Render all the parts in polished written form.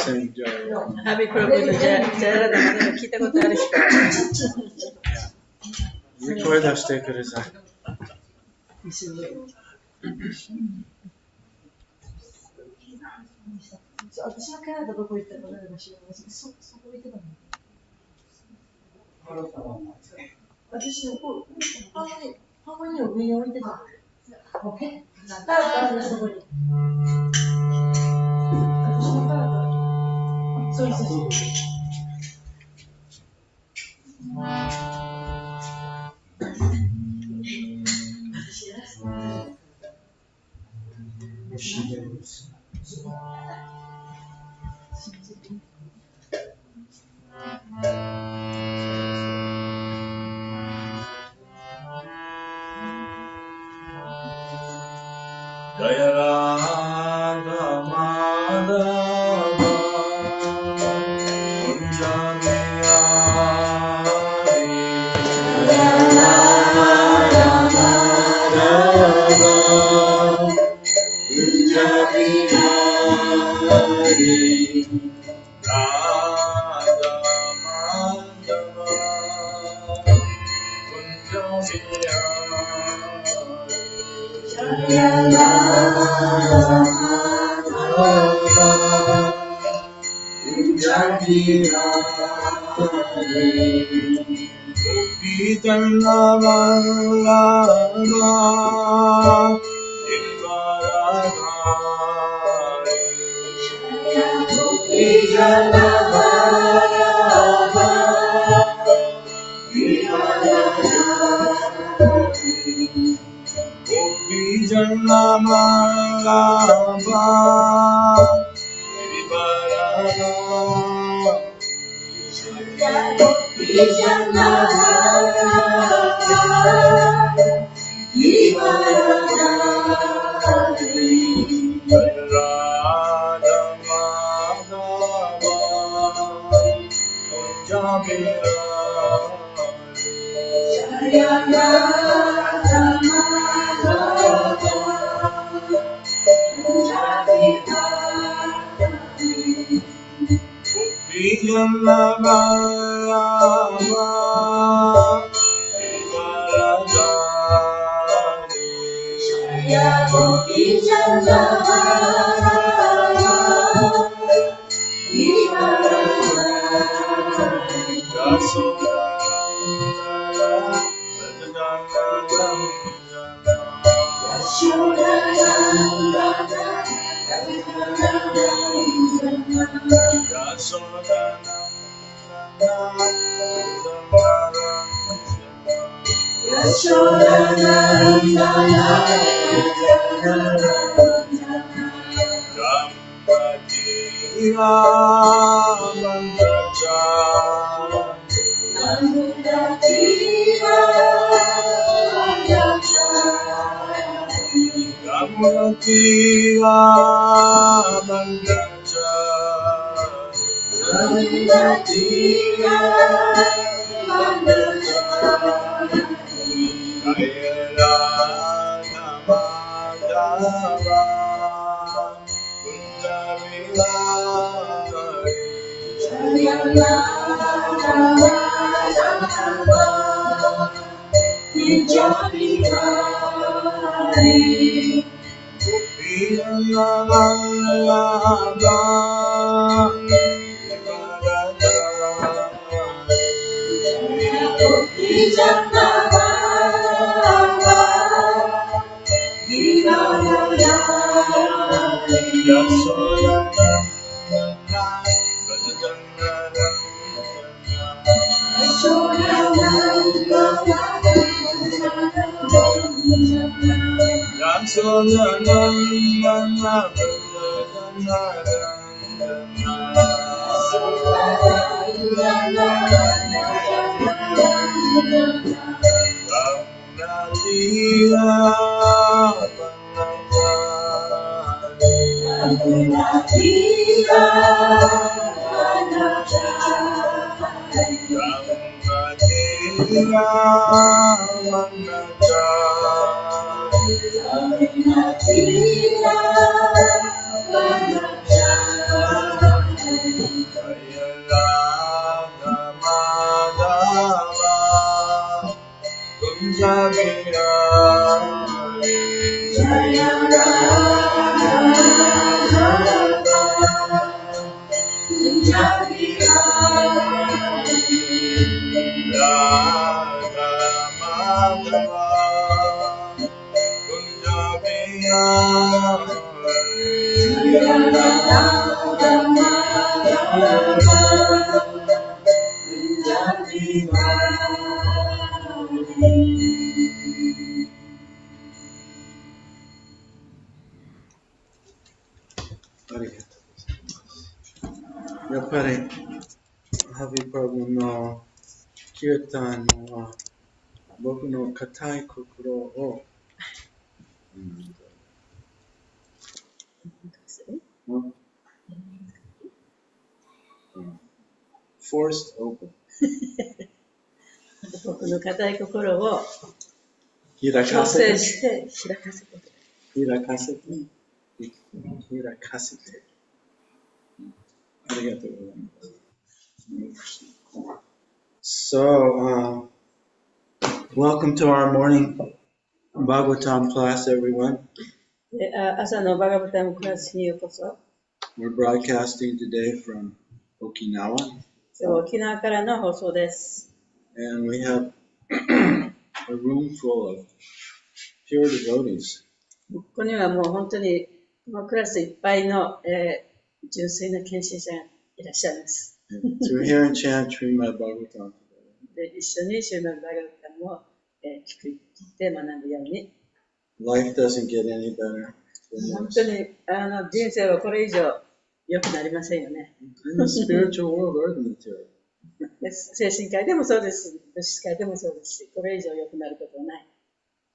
Happy Prabhuji, Jayarada Madara kita ko tarish. Record that sticker is that. Jaya Radha Madhava Kunja Bihari Jaya Radha Madhava Kunja Bihari Radha Madhava Kunja Bihari Radha Madhava Kunja Bihari.やっぱり、ハビプラブのキュータンは僕の固い心を、forced open 僕の固い心を開強かせて制して開かせて開かせて開かせてありがとうございます。So, welcome to our morning Bhagavatam class, everyone. で朝のバガバタムクラスにようこそ。 We're broadcasting today from Okinawa. 今日沖縄からの放送です。 And we have a room full of pure devotees. ここにはもう本当にこのクラスいっぱいの、純粋な献身者がいらっしゃいます。To hear and chant Srimad Bhagavatam together. で一緒にシューマンバガバタムを、聞いて学ぶように。 Life doesn't get any better. 本当に人生はこれ以上良くなりませんよね。 In the spiritual world or the material. 精神界でもそうです。物質界でもそうですし、これ以上良くなることはない。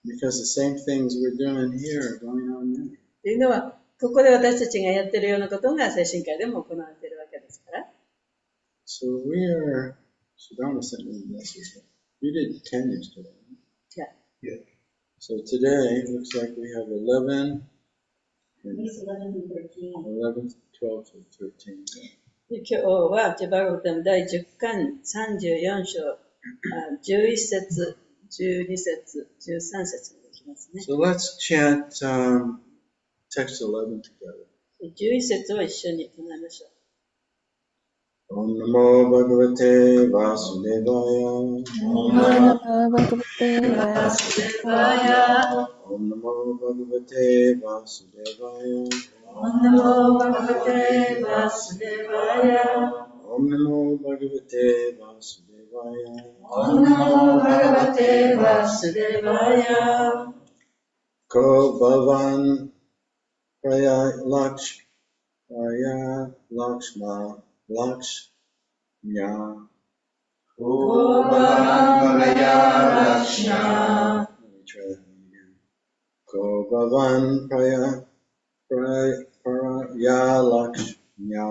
Because the same things we're doing here are going on there. というのは、ここで私たちがやっているようなことが精神界でも行われているわけですから。 So we are, Sudama sent me a message. You did 10 yesterday. Yeah. So today, it looks like we have 11, 11, 12, 13. 今日はジャバガバタム第10巻34章、11節、12節、13節にできますね。 So let's chant text 11 together. 11節を一緒に唱えましょう。 Om Namo Bhagavate Vasudevaya. Om Namo Bhagavate Vasudevaya. Om Namo Bhagavate Vasudevaya. Om Namo Bhagavate Vasudevaya. Om Namo Bhagavate Vasudevaya. Om Namo Bhagavate Vasudevaya. Ko Bhavan Praya Lakshma Lakshya. Ko Bhavan Praya Lakshya. Let me try that one again. Ko Bhavan Praya Lakshya.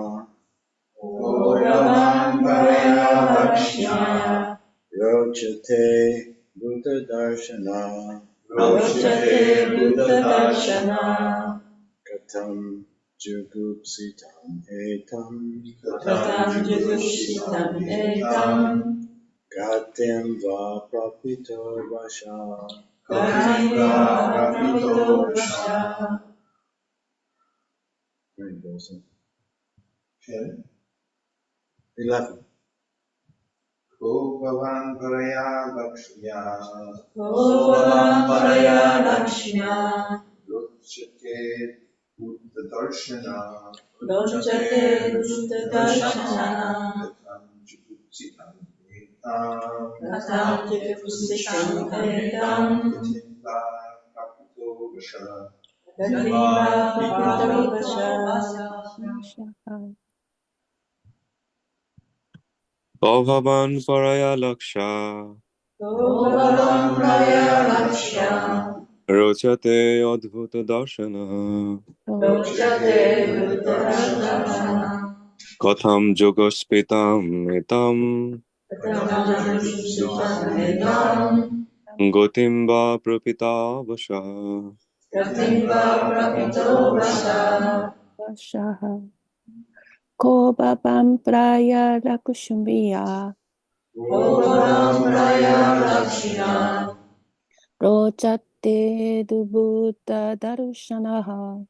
Ko Bhavan Praya Lakshya. Rochate Buddha Darshana. Rochate Buddha Darshana. Katam Jugupsitam Etam. Katam Jugupsitam Etam. Gatim Va Prapito Vasha. Gatim Va Prapito Vasha. Very important. 11. Ko Bhavan Paraya Lakshya. Ko Bhavan Paraya Lakshya. Rochate Buddha Darshana. Rochate Buddha Darshana. Katam Jugupsitam Etam. Katam Jugupsitam Etam. Gatimva Prapito Vasha. Gatimva Prapito Vasha. Ko Bhavan Paraya Lakshya. Ko Bhavan Paraya Lakshya. Rochate Adbhuta Darshana. Rochate Buddha Darshana. Katham Jogospitam Etam. Katam Jugupsitam Etam. Gotimba Prapita Vasha. Gatimva Prapito Vasha. Ko babam praya lakshmiya. Rochate dubuta darshanaha.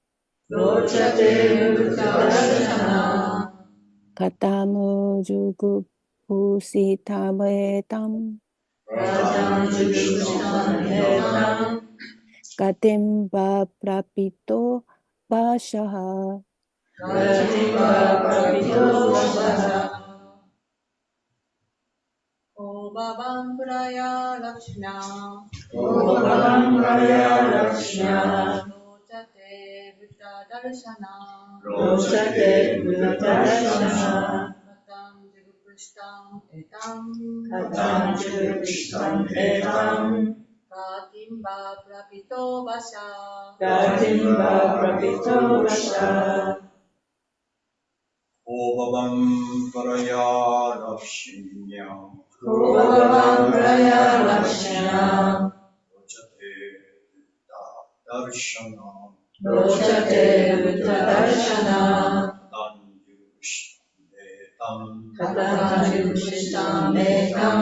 Katamu jugu pusitametam. Gatimba prapito vashaha. O Babam Praya Lakshmya. Rochate Buddha Darshana. Katam Juguprushtam Etam. Gatimba Prapito Vasha. O Babam Paraya Lakshmiya. Rochate Buddha Darshana. Katam Juguprushtam Etam.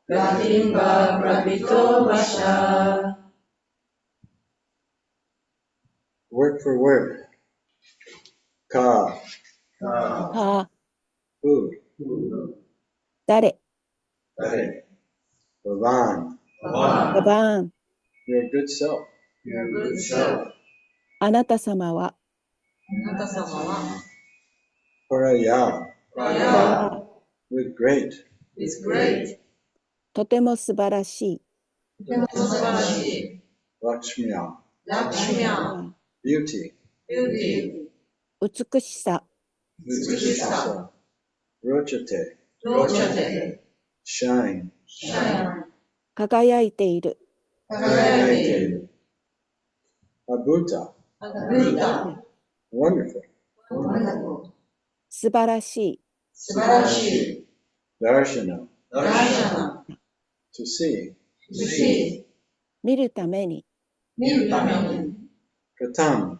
Gatimba Prapito Vasha. Word for word. Ka. Ha. Who. Dare. Bhavan. Baban. Your good self. Anata sama wa. Paraya. With great. Totemo subarashi. Lakshmiya. Beauty. Utsukushisa. Rochate. Shine. Kagayaite iru. Abhuta. Wonderful. Subarashi. Darshana. To see. Miru tameni. Pratam.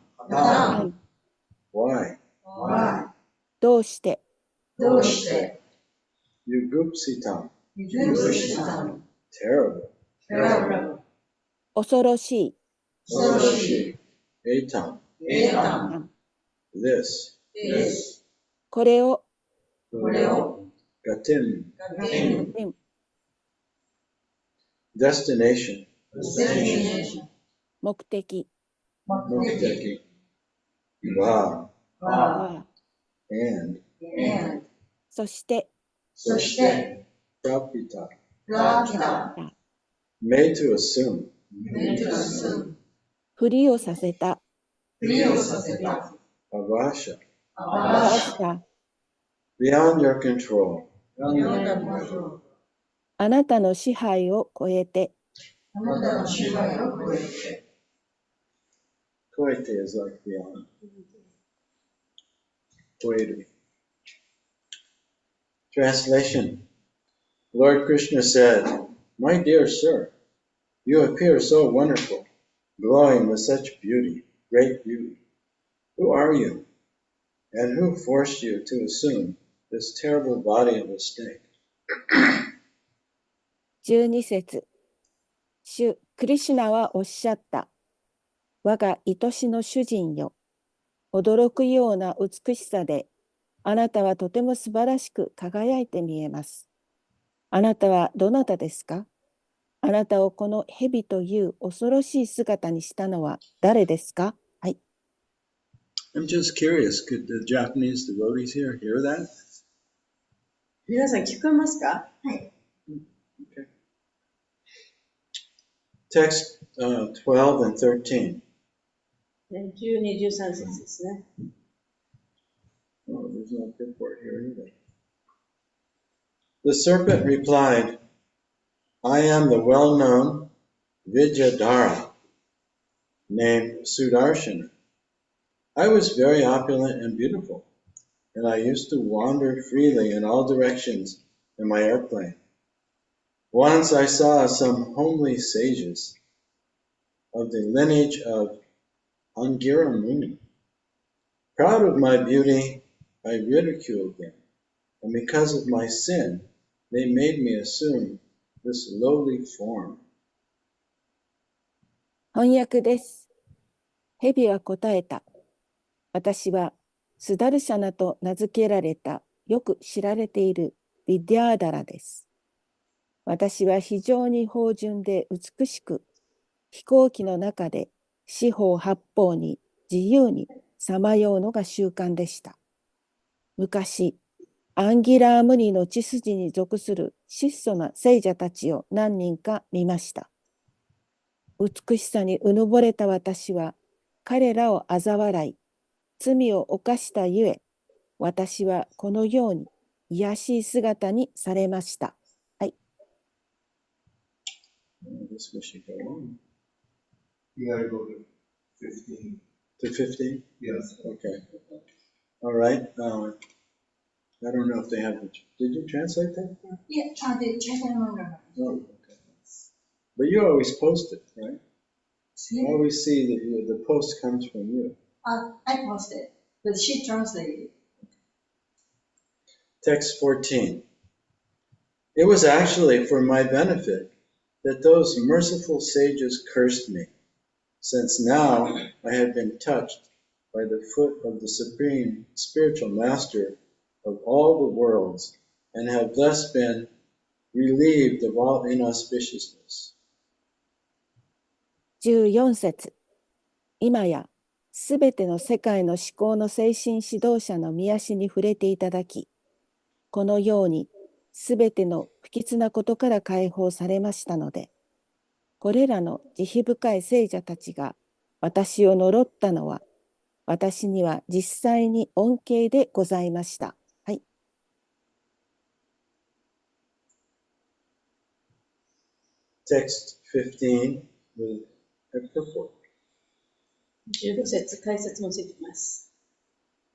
Why? Doushite. Yugupsitam. Terrible. Osoroshi. Etam. This. これを Gatim. Destination. 目的 Muktaki. Va. は And. そして Prapita. Made to assume. ふりをさせた Avasha. わした Beyond your control. あなたの支配を超えて Koite is like beyond. Koiru. Translation. Lord Krishna said, My dear sir, you appear so wonderful, glowing with such beauty, great beauty. Who are you? And who forced you to assume this terrible body of a snake? 12節主クリシュナはおっしゃった。我が愛しの主人よ。驚くような美しさで、あなたはとても素晴らしく輝いて見えます。あなたはどなたですか？あなたをこの蛇という恐ろしい姿にしたのは誰ですか？はい。I'm just curious, could the Japanese devotees here hear that? 皆さん聞こえますか？ Okay. Text 12 and 13. 12、13節ですね。Oh, there's no purport here either. The serpent replied, I am the well-known Vidyadhara, named Sudarshana. I was very opulent and beautiful, and I used to wander freely in all directions in my airplane. Once I saw some homely sages of the lineage of Angira Muni Proud of my beauty, I ridiculed them, and because of my sin, they made me assume this lowly form. 翻訳です。蛇は答えた。私はスダルシャナと名付けられたよく知られているビディアーダラです。私は非常に芳醇で美しく、飛行機の中で四方八方に自由にさまようのが習慣でした。昔、アンギラームニの血筋に属する質素な聖者たちを何人か見ました。美しさにうぬぼれた私は彼らを嘲笑い、罪を犯したゆえ、私はこのように卑しい姿にされました。はい。This we should go on. You gotta go to 15. To 15? Yes. Okay. All right. I don't know if they have. Did you translate that? Yeah, they check on Oh, okay. But you always post it, right? I Yeah. always see that the post comes from you. I posted, but she translated. Text 14. It was actually for my benefit that those merciful sages cursed me, since now I had been touched by the foot of the supreme spiritual master of all the worlds, and have thus been relieved of all inauspiciousness. 14節。今やすべての世界の思考の精神指導者の御足に触れていただき、このようにすべての不吉なことから解放されましたので、これらの慈悲深い聖者たちが私を呪ったのは、私には実際に恩恵でございました。はい。Text 15 with a purport. 15節、解説もついています。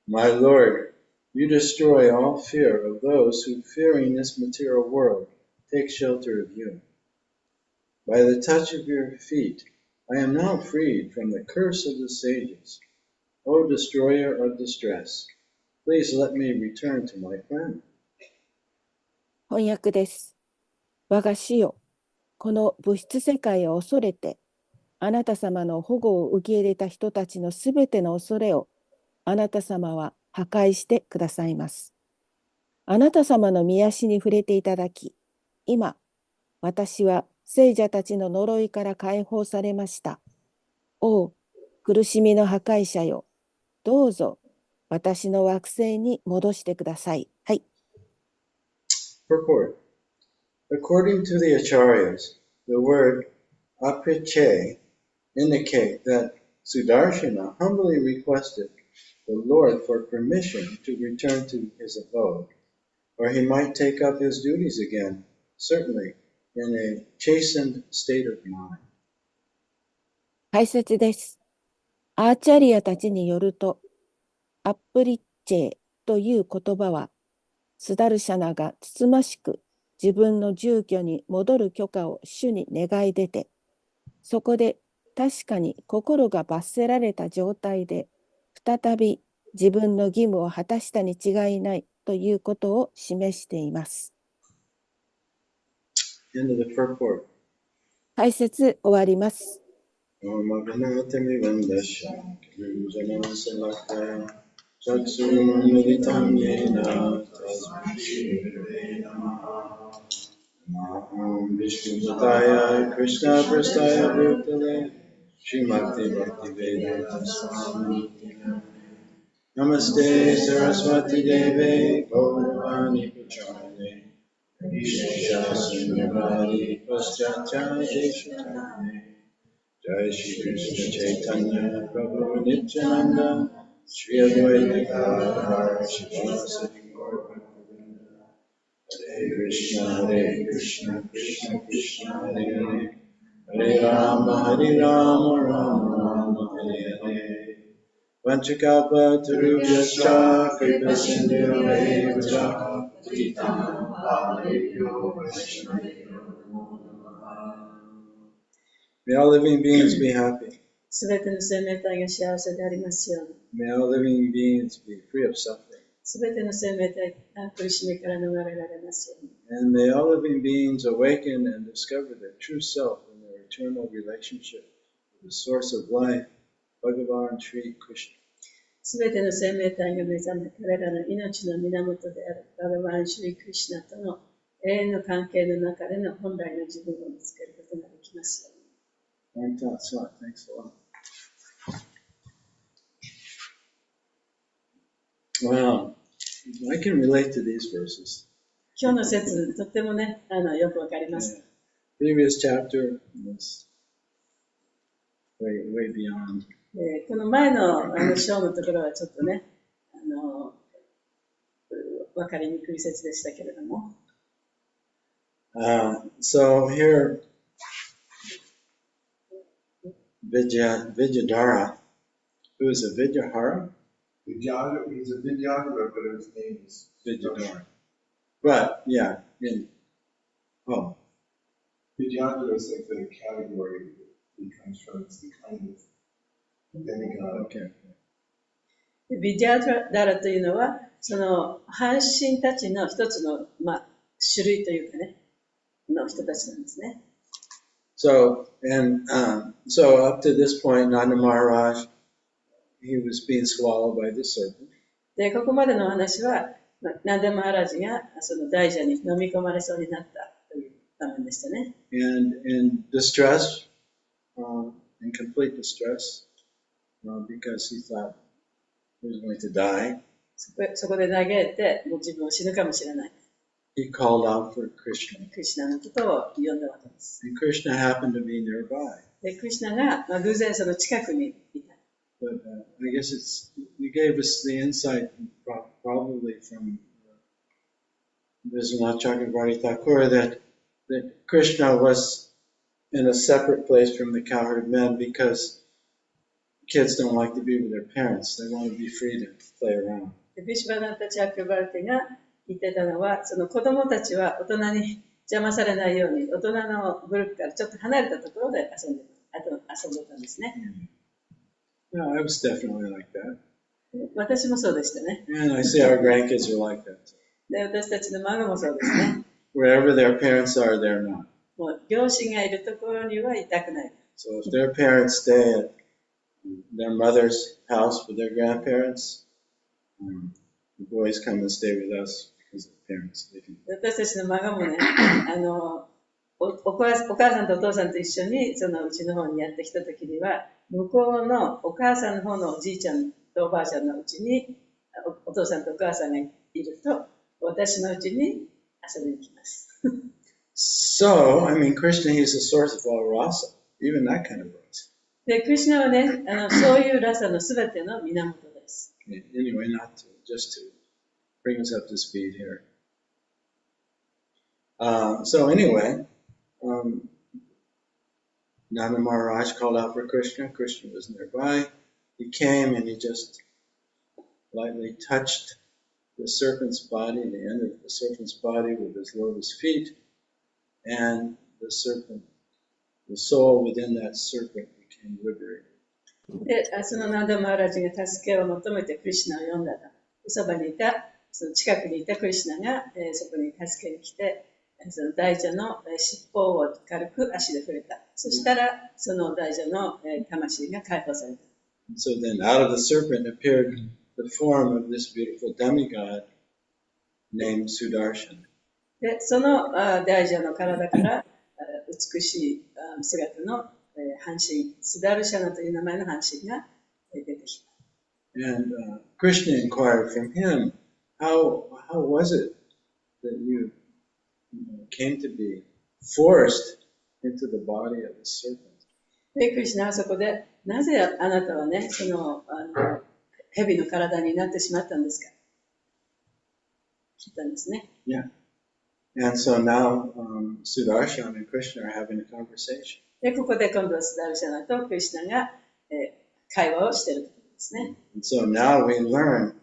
My Lord, you destroy all fear of those who, fearing this material world, take shelter of you. By the touch of your feet, I am now freed from the curse of the sages. O destroyer of distress, please let me return to my friend. 翻訳です。我が師よ、この物質世界を恐れて、あなた様の保護を受け入れた人たちのすべての恐れを、あなた様は破壊してくださいます。あなた様の御足に触れていただき、今、私は聖者たちの呪いから解放されました。おう、苦しみの破壊者よ、どうぞ私の惑星に戻してください。はい。Purport. According to the Acharyas, the word apriche indicate that Sudarshana humbly requested the Lord for permission to return to his abode, where he might take up his duties again, certainly in a chastened state of mind. 解説です。アーチャリアたちによると、アップリッチェという言葉は、スダルシャナがつつましく自分の住居に戻る許可を主に願い出て、そこで確かに心が罰せられた状態で、再び自分の義務を果たしたに違いないということを示しています。End of the purport. 解説終わります。Vishnu Krishna Prastaya Bhutale Srimati Bhaktivedanta Swami Namaste Saraswati Deve Gauravani Putrane Vishesha Sunyavadi Paschatya Deshatane Jai Shri Krishna Chaitanya Prabhu Nityananda Shri Advaita Gadadhara Shivasati Gaura Hare Krishna, Krishna Krishna, Hare Hare, Hare Rama, Rama Rama, Hare Hare. Vanchakapa Tarubhyascha, Kripa Sindhu Vacha, Patitam Pavanebhyo Vaishnavebhyo Namo Namaha. May all living beings be happy. すべての生命体が幸せでありますように。 May all living beings be free of suffering. すべての生命体が苦しみから逃れられますように。 And may all living beings awaken and discover their true self in their eternal relationship with the source of life, Bhagavan Sri Krishna. すべての生命体が目覚め、彼らの命の源であるバガバン・シュリ・クリシュナとの永遠の関係の中での本来の自分を見つけることができますように。 Thanks a lot. Wow, I can relate to these verses. 今日の説、とってもね、よくわかります。 Previous chapter was way beyond. この前の章のところはちょっとね、わかりにくい説でしたけれども。So here, Vidyadhara, who is a Vidyahara? He's a Vidyadhara, but his name is Vidyadhara. But, yeah, Vidyadhara is like the category that he comes from. It's the kind of demigod. okay. ビディアダラというのは、その半身たちの一つの、種類というかね、の人たちなんですね。So up to this point, Nanda Maharaj, he was being swallowed by the serpent. で、ここまでの話は、ナンダ・マハラジがその大蛇に飲み込まれそうになったという場面でしたね。And in distress, in complete distress, because he thought he was going to die, そこで嘆いて、もう自分は死ぬかもしれない。he called out for Krishna. クリシュナのことを呼んだわけです。And Krishna happened to be nearby. で、クリシュナが、偶然その近くにいた。But I guess you gave us the insight probably from Vishwanath Chakravarti Thakur that Krishna was in a separate place from the cowherd men because kids don't like to be with their parents. They want to be free to play around. でビシュバナッタ・チャクバルティが言ってたのは、その子供たちは大人に邪魔されないように、大人のグループからちょっと離れたところで遊んでたんですね。Yeah, I was definitely like that. 私もそうでしたね。And I see our grandkids are like that. で、私たちの孫もそうですね。Wherever their parents are, they're not. もう両親がいるところにはいたくない。So if their parents stay at their mother's house with their grandparents, the boys come and stay with us because of the parents. 私たちの孫もね、お母さんとお父さんと一緒にそのうちの方にやってきた時には、向こうのお母さんの方のおじいちゃんとおばあちゃんのうちに お父さんとお母さんがいると、私のうちに遊びに来ます。So, I mean, Krishna, he's the source of all rasa, even that kind of rasa. で、クリシュナはね、そういうラサのすべての源です。Anyway, just to bring us up to speed here. So anyway, Nanda Maharaj called out for Krishna. Krishna was nearby. He came and he just lightly touched the serpent's body, the end of the serpent's body with his lotus feet, and the soul within that serpent became liberated. で、そのナンダ・マハラジが助けを求めてクリシュナを呼んだと。そばにいた、その近くにいたクリシュナが、そこに助けに来て、その大蛇の尻尾を軽く足で触れた。そしたら、その大蛇の魂が解放された。So then out of the serpent appeared the form of this beautiful demigod named Sudarshan. で、その大蛇の体から美しい姿の半身、スダルシャナという名前の半身が出てきた。And Krishna inquired from him, how was it that you came to be forced into the body of the serpent? で、クリシュナはそこで、なぜあなたはね、その蛇の体になってしまったんですか聞いたんですね。Yeah. And so now Sudarshan and Krishna are having a conversation. で、ここで今度はスダルシャナとクリシュナが、会話をしているところですね。And so now we learn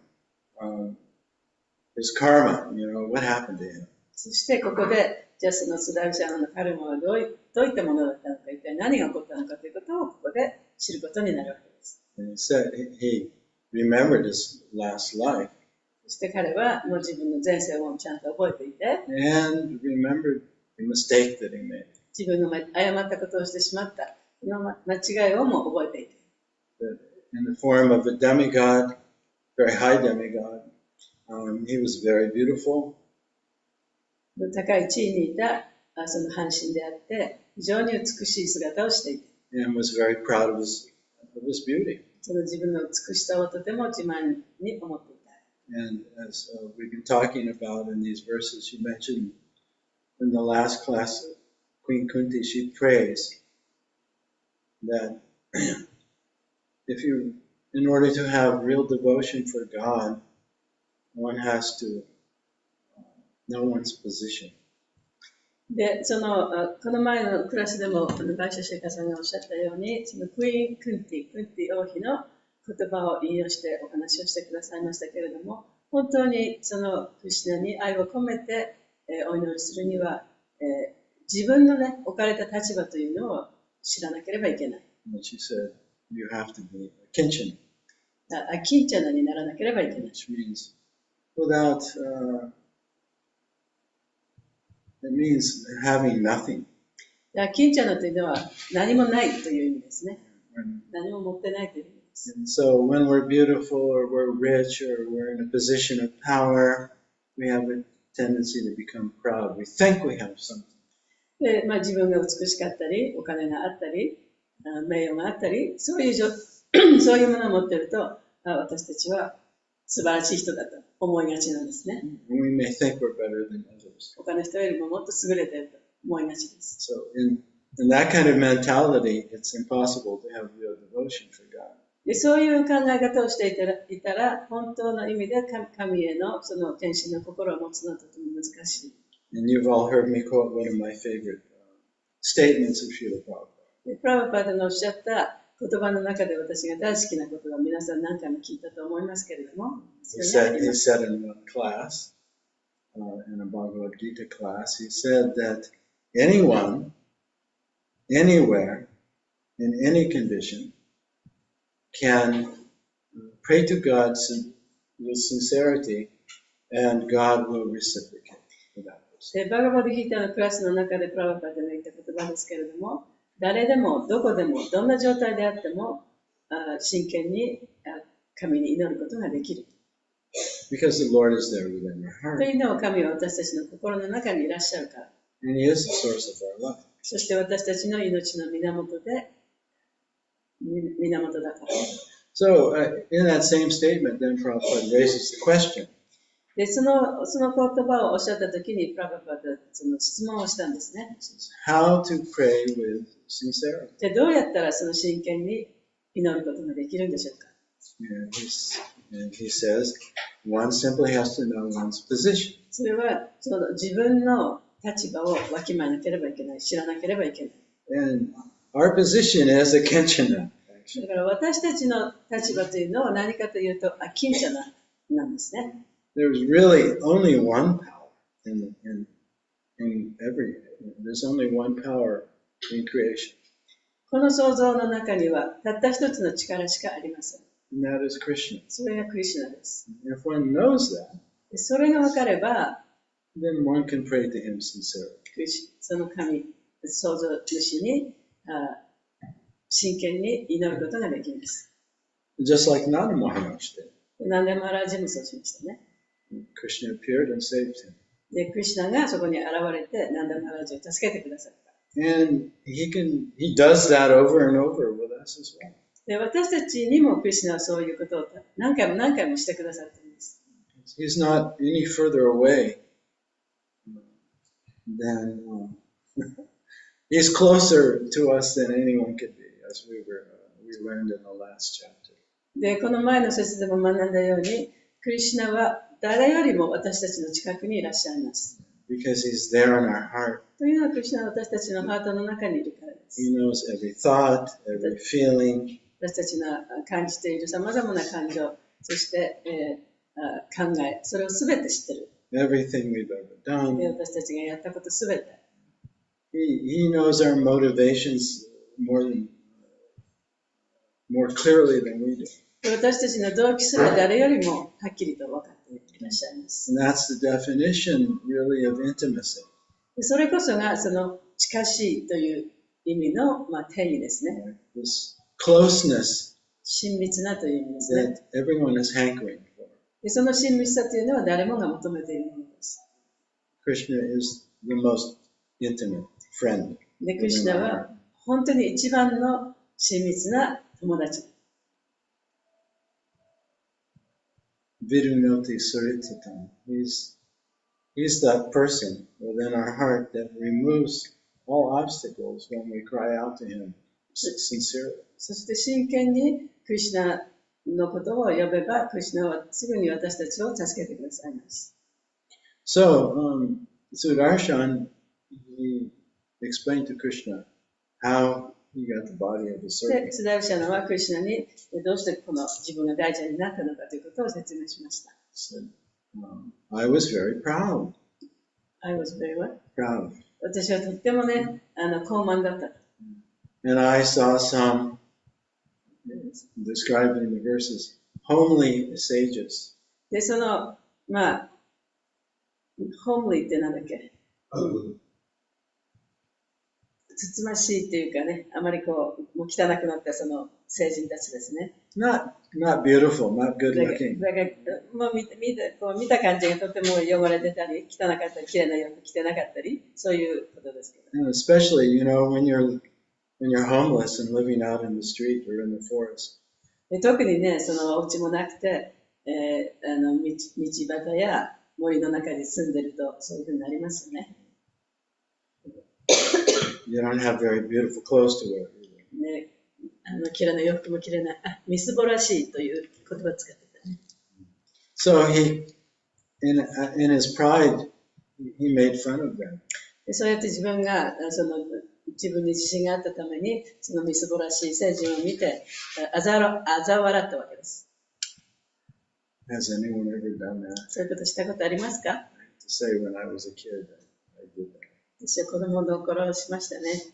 his karma, what happened to him. そしてここで、じゃあそのスダルシャナのカルマはどういったものだったのか、一体何が起こったのかということをここで知ることになるわけです。And he said he remembered his last life そして彼はもう自分の前世をちゃんと覚えていて、and remembered the mistake that he made. 自分の誤ったことをしてしまった、その間違いをも覚えていて。That in the form of a demigod, very high demigod, he was very beautiful. 高い地位にいたその半身であって、非常に美しい姿をしていて、And was very proud of his beauty. その自分の美しさをとても自慢に思っていた。And as we've been talking about in these verses, you mentioned in the last class, Queen Kunti, she prays that in order to have real devotion for God, one has to know one's position. で、この前のクラスでも、バイシャシェイカさんがおっしゃったように、そのクイーン・クンティ王妃の言葉を引用してお話をしてくださいましたけれども、本当にそのクリシュナに愛を込めて、お祈りするには、自分のね、置かれた立場というのを知らなければいけない。And she said, you have to be a kinchana. アキンチャナにならなければいけない。Which means without, it means having nothing. アキンチャナというのは何もないという意味ですね。 And, 何も持ってないという意味です。 and so when we're beautiful or we're rich or we're in a position of power, we have a tendency to become proud. We think we have something. で、自分が美しかったり、お金があったり、名誉があったり、そういうものを持っていると、私たちは素晴らしい人だと思いがちなんですね。And we may think we're better than others. 他の人よりももっと優れていると思いがちです。 So in that kind of mentality, it's impossible to have real devotion for God. で、そういう考え方をしていたら、本当の意味で神へのその献身の心を持つのはとても難しい。And you've all heard me quote one of my favorite statements of Srila Prabhupada. プラバパーダのおっしゃった言葉の中で私が大好きなことが皆さん何回も聞いたと思いますけれども、He said in one class, in a Bhagavad Gita class, he said that anyone, anywhere, in any condition, can pray to God with sincerity, and God will reciprocate for that person. バガバドギーターのクラスの中でプラバパーダが言った言葉ですけれども、誰でもどこでもどんな状態であっても真剣に神に祈ることができる。Because the Lord is there within our と heart. いうのは神は私たちの心の中にいらっしゃるから。 And He is the source of our life. そして私たちの命の源だから。So, in that same statement, then Prabhupada raises the question. で、その言葉をおっしゃったときに、プラバパーダはその質問をしたんですね。How to pray with sincerity. で、どうやったらその真剣に祈ることができるんでしょうか。 And he says, one simply has to know one's position. それはその自分の立場をわきまえなければいけない、知らなければいけない。And our position is a kinchana. だから私たちの立場というのは何かというと、キンチャナなんですね。There's really only one power in every. There's only one power in creation. この創造の中にはたった一つの力しかありません。And that is Krishna. それがクリシュナです。 If one knows that, それが分かれば、 then one can pray to him sincerely. その神、創造主に真剣に祈ることができます。 Just like Nanda Maharaj did. ナンダマハラジもそうしましたね。 Krishna appeared and saved him. で、クリシュナがそこに現れて、ナンダマハラジを助けてくださった。 And he does that over and over with us as well. で、私たちにもクリシュナはそういうことを何回もしてくださっています。 He's not any further away than he's closer to us than anyone could be, as we learned in the last chapter. で、この前の説でも学んだように、クリシュナは誰よりも私たちの近くにいらっしゃいます。 Because he's there in our heart. というのはクリシュナは私たちのハートの中にいるからです。 He knows every thought, every feeling. 私たちが感じているさまざまな感情、そして、考え、それをすべて知っている。 Everything we've ever で done. 私たちがやったことすべて。 He knows our motivations more than more clearly than we do. 私たちの動機すら誰よりもはっきりと分かっていらっしゃいます。 And that's the definition, really, of intimacy. でそれこそがその近しいという意味の、定義ですね。 This closeness 親密なという意味ですね。 that everyone is hankering for. でその親密さというのは誰もが求めているものです。 Krishna is the most intimate friend. で、クリシュナは本当に一番の親密な友達。 Vidunoti Surititam. He's that person within our heart that removes all obstacles when we cry out to him sincerely. そして真剣にクリシュナのことを呼べば、クリシュナはすぐに私たちを助けてくださいます。 So, Sudarshan, he explained to Krishna how he got the body of a で、 serpent. スダルシャナはクリシュナにどうしてこの自分が大臣になったのかということを説明しました。 He said, I was very proud. I was very what? Proud. 私はとってもね、高慢だった。 And I saw some, described in the verses, homely sages. で、その、ホームリーってなんだっけ、つつましいっていうかね、あまりこう、もう汚くなったその聖人たちですね。Not beautiful, not good looking. だからもう見た感じがとても汚れてたり、汚かったり、綺麗な洋服着てなかったり、そういうことですけど。 And especially, when you're homeless and living out in the street or in the forest. で特にね、そのお家もなくて、道端や森の中に住んでると、そういうふうになりますよね。You don't have very beautiful clothes to wear either. ね、綺麗な洋服も着れない。みすぼらしいという言葉を使ってたね。So in his pride, he made fun of them. でそうやって自分が自分に自信があったために、そのみすぼらしい聖人を見て、嘲笑ったわけです。 Has anyone ever done that? そういうことしたことありますか？ To say when I was a kid, I did that. 私は子供の頃しましたね。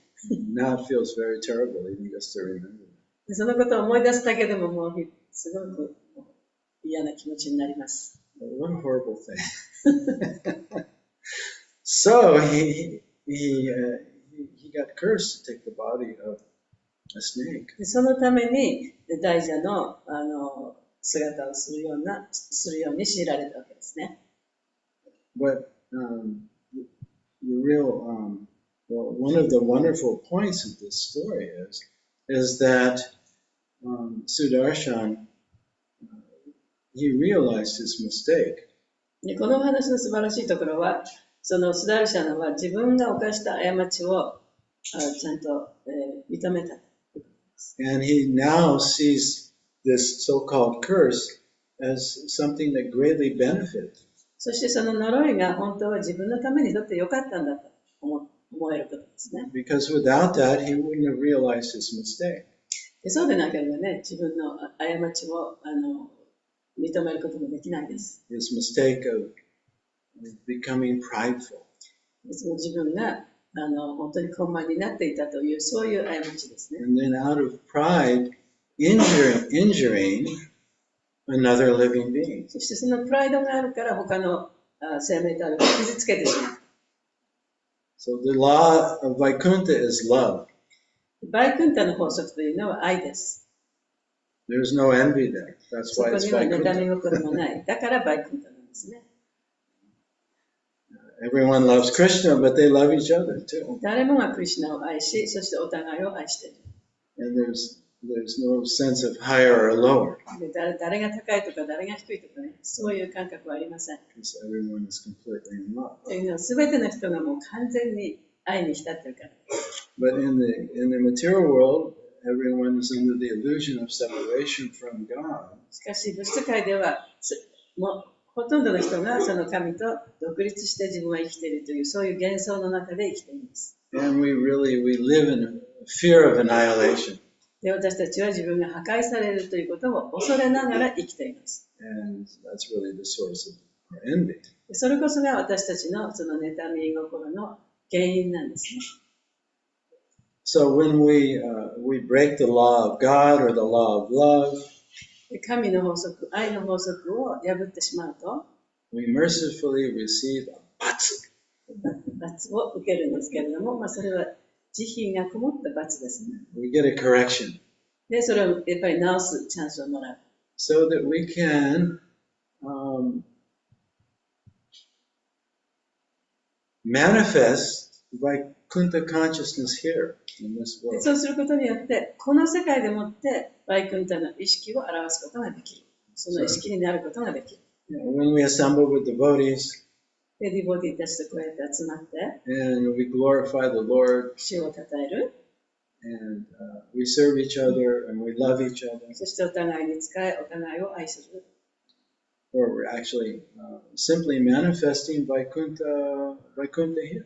Now it feels very terrible even just to remember. でそのことを思い出すだけでももうすごく嫌な気持ちになります。 What a horrible thing. So he got cursed to take the body of a snake. でそのために大蛇の姿をするように強いられたわけですね。 But the real, one of the wonderful points of this story is that Sudarshan, he realized his mistake. でこの話の素晴らしいところは、そのスダルシャナは自分が犯した過ちをちゃんと認めた。 And he now sees this so-called curse as something that greatly benefited. そしてその呪いが本当は自分のためにとって良かったんだと思えることですね。 Because without that, he wouldn't have realized his mistake. でそうでなければね、自分の過ちを認めることもできないです。 His mistake of becoming prideful. その自分が本当に高慢になっていたという、そういう過ちですね。 And then out of pride, injuring another living being. そしてそのプライドがあるから他の生命体を傷つけてしまう。 So the law of Vaikuntha is love. バイクンタの法則というのは愛です。 There's no envy there. That's そ why こ it's には妬み Vaikuntha. 心もない。だからバイクンタなんですね。 Everyone loves Krishna, but they love each other too. 誰もがクリシュナを愛し、そしてお互いを愛している。 And there's no sense of higher or lower. で誰が高いとか誰が低いとかね、そういう感覚はありません。 Because everyone is completely in love. というのは全ての人がもう完全に愛に浸っているから。 But in the material world, everyone is under the illusion of separation from God. しかし物質界ではもうほとんどの人がその神と独立して自分は生きているというそういう幻想の中で生きています。 And we live in a fear of annihilation. で私たちは自分が破壊されるということを恐れながら生きています。 And that's really the source of our envy. それこそが私たちのその妬み心の原因なんですね。So when we break the law of God or the law of love, 神の法則、愛の法則を破ってしまうと、we mercifully receive a 罰。罰を受けるんですけれども、それは慈悲がこもった罰ですね。We get a correction で、それをやっぱり直すチャンスをもらう。so that we can manifest Vaikuntha consciousness here in this で world. そうすることによって、この世界でもってバイクンタの意識を表すことができる。その意識になることができる。When we assemble with devotees で、ディボティたちとこうやって集まって、and we glorify the Lord 主を称える。and we serve each other and we love each other, そしてお互いに使い、お互いを愛する。or we're actually simply manifesting Vaikuntha here.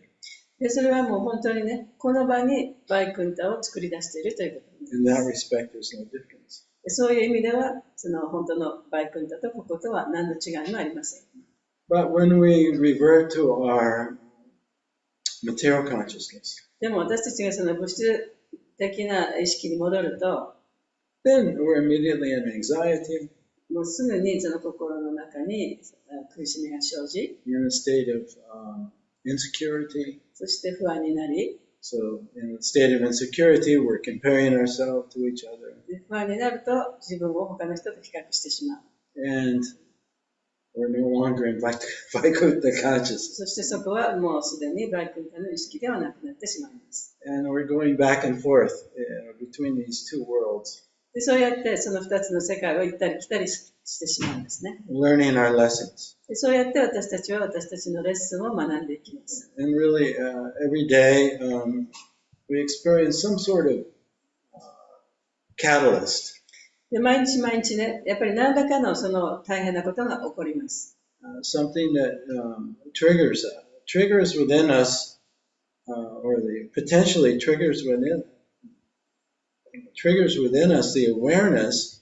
で、それはもう本当にね、この場にバイクンタを作り出しているということです。 In that respect, there's no difference. でそういう意味では、その本当のバイクンタとこことは何の違いもありません。But when we revert to our material consciousness, でも私たちがその物質的な意識に戻ると、then we're immediately in anxiety, もうすぐにその心の中に苦しみが生じ、 in a state of insecurity. そして不安になり、 So in a state of insecurity, we're comparing ourselves to each other. で不安になると自分を他の人と比較してしまう。 And we're no longer in Vaikuntha consciousness. そしてそこはもうすでにバイクンタの意識ではなくなってしまいます。 And we're going back and forth between these two worlds, でそうやってその2つの世界を行ったり来たりしてしまうんですね。 learning our lessons. でそうやって私たちは私たちのレッスンを学んでいきます。 And really, every day we experience some sort of catalyst. で毎日毎日ね、やっぱり何らかのその大変なことが起こります。 Something that triggers within us, or potentially triggers within us the awareness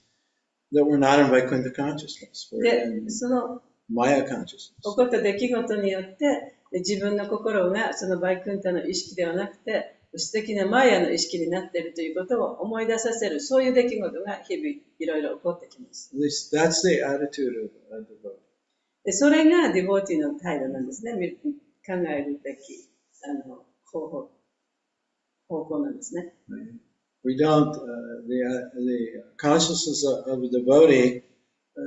that we're not in Vaikuntha consciousness, we're で、 in その Maya consciousness. 起こった出来事によって自分の心がそのバイクンタの意識ではなくて素敵なマヤの意識になっているということを思い出させる、そういう出来事が日々いろいろ起こってきます。 At least that's the attitude of a devotee. でそれがディボーティーの態度なんですね。考えるべき方向なんですね。 We don't, the consciousness of a devotee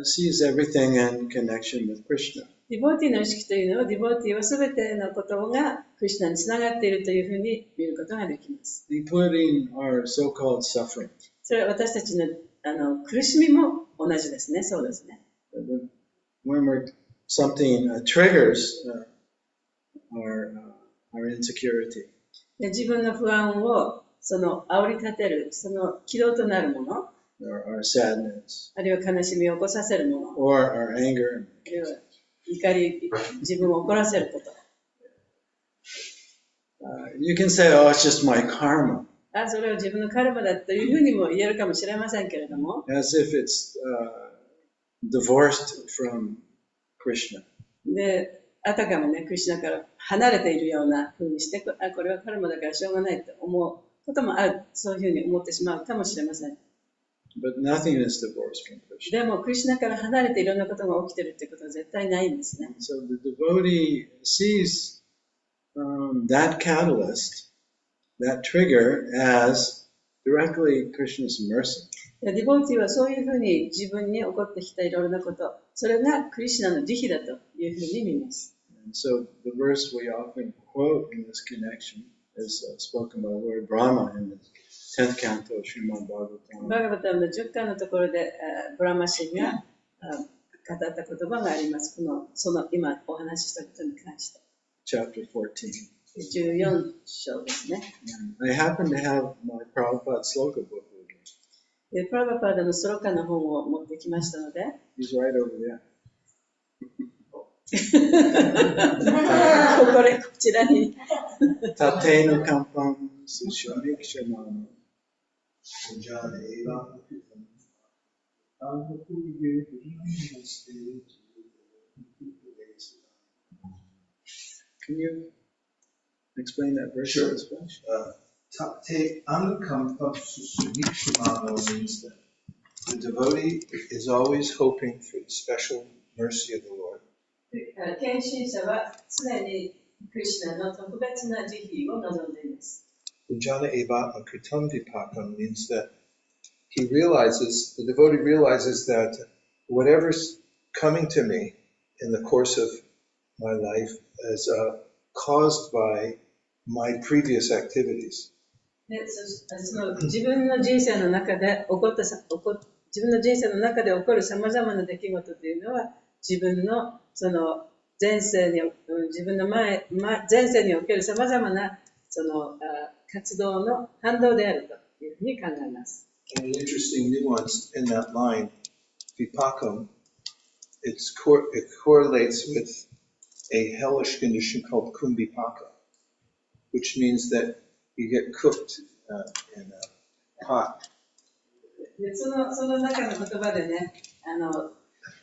sees everything in connection with Krishna. ディボーティーの意識というのは、ディボーティーは全てのことがクリシュナにつながっているというふうに見ることができます。 Including our so-called suffering. それは私たちの苦しみも同じですね。そうですね。 When something triggers our insecurity, で自分の不安をその煽り立てる、その起動となるもの、 or our sadness, あるいは悲しみを起こさせるもの、 or our anger, あるいは怒り、自分を怒らせること。 you can say, oh, it's just my karma, それは自分のカルマだというふうにも言えるかもしれませんけれども、 as if it's divorced from Krishna. で、あたかもね、クリシュナから離れているようなふうにして、これはカルマだからしょうがないと思うこともある、そういうふうに思ってしまうかもしれません。 But nothing is divorced from Krishna. でも、クリシュナから離れていろんなことが起きてるっていうことは絶対ないんですね。 So the devotee sees that catalyst, that trigger, as directly Krishna's mercy. ディボーティーはそういうふうに自分に起こってきたいろいろなこと、それがクリシュナの慈悲だというふうに見ます。 And so the verse we often quote in this connection is spoken by Lord Brahma in the 10th canto of Srimad バ Bhagavatam. ガバタムの10巻のところで、ブラマシが語った言葉があります。その今お話ししたことに関して。 Chapter 14. 14章ですね。 And I happen to have my Prabhupada sloka book with me. でプラバパーダのスロカの本を持ってきましたので、 He's right over there. こちらに。 Tatena kampam sushamikshana. Can you explain that verse? Sure. in Spanish? Anukampa Susumikshimano means that the devotee is always hoping for the special mercy of the Lord. 献身者は常にクリシュナの特別な慈悲を望んでいます。Ujjana eva akritam vipakam means that he realizes, the devotee realizes that whatever's coming to me in the course of my life is caused by my previous activities. でその自分の人生の中で起こるさまざまな出来事というのは自分のその前世におけるさまざまなその活動の反動であるというふうに考えます。And an interesting nuance in that line, vipakam, it correlates with a hellish condition called kumbhipaka, which means that you get cooked in a pot. でその中の言葉でね、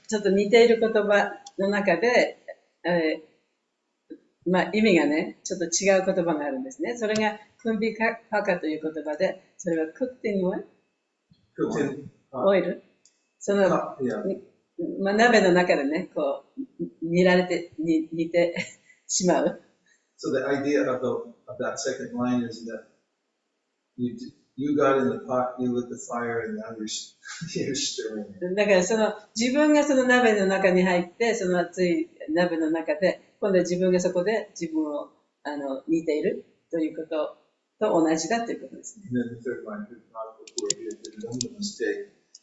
ちょっと似ている言葉の中で、意味がね、ちょっと違う言葉があるんですね。それがクンビパカという言葉で、それはクッティングオイル。その、鍋の中でね、こう、煮てしまう。So the idea of that second line is that you got in the pot, you lit the fire, and now you're stirring it. だからその自分がその鍋の中に入って、その熱い鍋の中で、今度は自分がそこで自分を煮ているということと同じだということですね。And then the third line,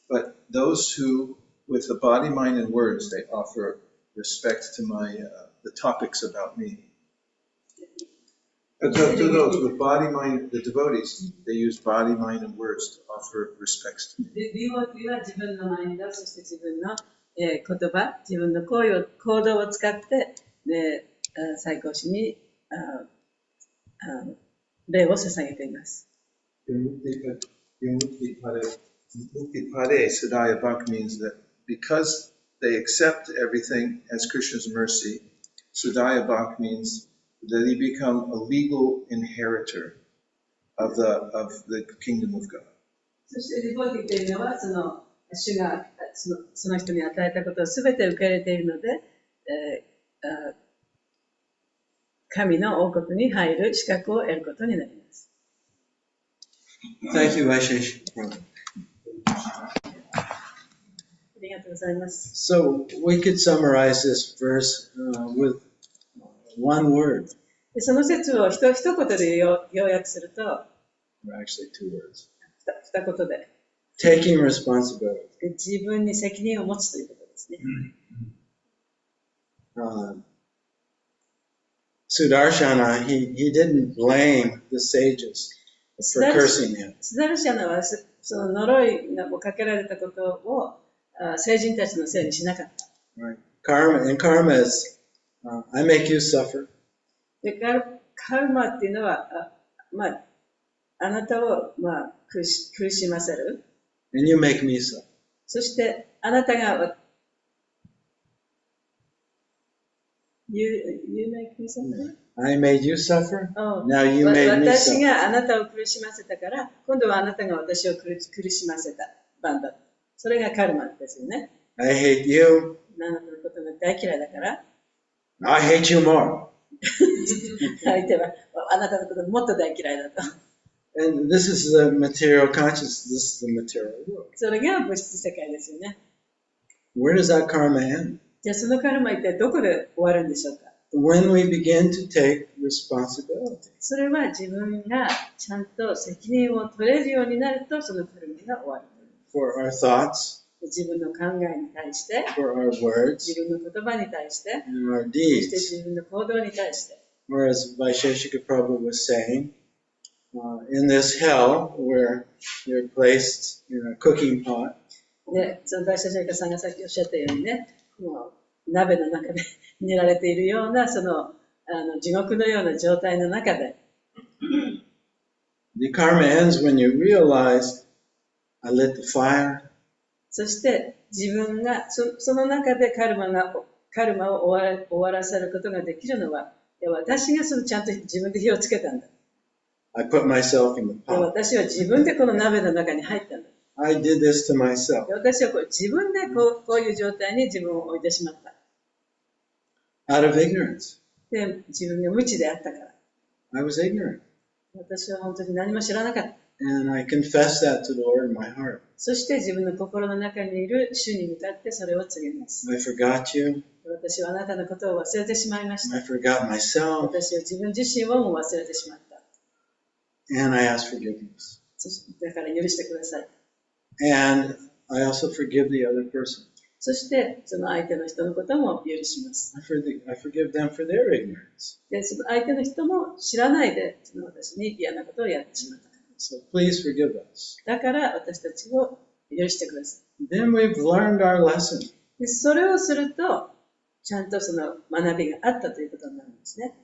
but those who, with the body, mind, and words, they offer respect to the topics about me. To those with body, mind, the devotees, they use body, mind, and words to offer respects to me. 美は自分のマインド、そして自分の言葉、自分の行動を使って、で最高師に礼を捧げています。Mukti-pade Sadaya Bhak means that because they accept everything as Krishna's mercy, Sadaya Bhak means that he become a legal inheritor of the kingdom of God. そしてディボティというのは主がその人に与えたことをすべて受け入れているので、神の王国に入る資格を得ることになります。Thank you, HG Prabhuji. ありがとうございます。So we could summarize this verse with one word. でその説を一言で要約すると、Or actually two words. 二言で。Taking responsibility. 自分に責任を持つということですね。Sudarshana, he didn't blame the sages for cursing him. スダルシャナはその呪いをかけられたことを聖人たちのせいにしなかった。Right. Karma is, I make you suffer. でカルマっていうのは、あなたを、苦しませる。And you make me suffer. そしてあなたがYou make me suffer? I made you suffer. Oh. Now you made me 私 suffer. があなたを苦しませたから、今度はあなたが私を苦しませた番だ。それがカルマですよね。I hate you. あなたのことが大嫌いだから。I hate you more. 相手はあなたのことがもっと大嫌いだと。And this is the material consciousness. This is the material world. それが物質世界ですよね。Where does that karma end? じゃあそのカルマ一体どこで終わるんでしょうか。When we begin to take responsibility. それは自分がちゃんと責任を取れるようになるとそのカルマが終わる。For our thoughts. 自分の考えに対して、for our words, 自分の言葉に対して、 and our そ deeds. して自分の行動に対して。Whereas Vaisheshika Prabhu was saying, in this hell where you're placed in a cooking pot, で、その大社長さんがさっきおっしゃったようにね、もう鍋の中で煮られているような、その地獄のような状態の中で。the karma ends when you realize, I lit the fire. そして自分がその中でカルマを終わらせることができるのは、私がちゃんと自分で火をつけたんだ。I put myself in the で pot. 私は自分でこの鍋の中に入ったんだ。 I did this to myself. で私は自分でこういう状態に自分を置いてしまった。 Out of ignorance. で、自分が無知であったから。 I was ignorant. 私は本当に何も知らなかった。 And I confessed that to the Lord in my heart. そして自分の心の中にいる主に向かってそれを告げます。 I forgot you. 私はあなたのことを忘れてしまいました。 I forgot myself. 私は自分自身をも忘れてしまった。 And I asked forgiveness. だから許してください。 And I also forgive the other person. そしてその相手の人のことも許します。 I forgive them for their ignorance. で、その相手の人も知らないでその私に嫌なことをやってしまった。 So please forgive us. だから私たちを許してください。 Then we've learned our lesson. でそれをすると、ちゃんとその学びがあったということになるんですね。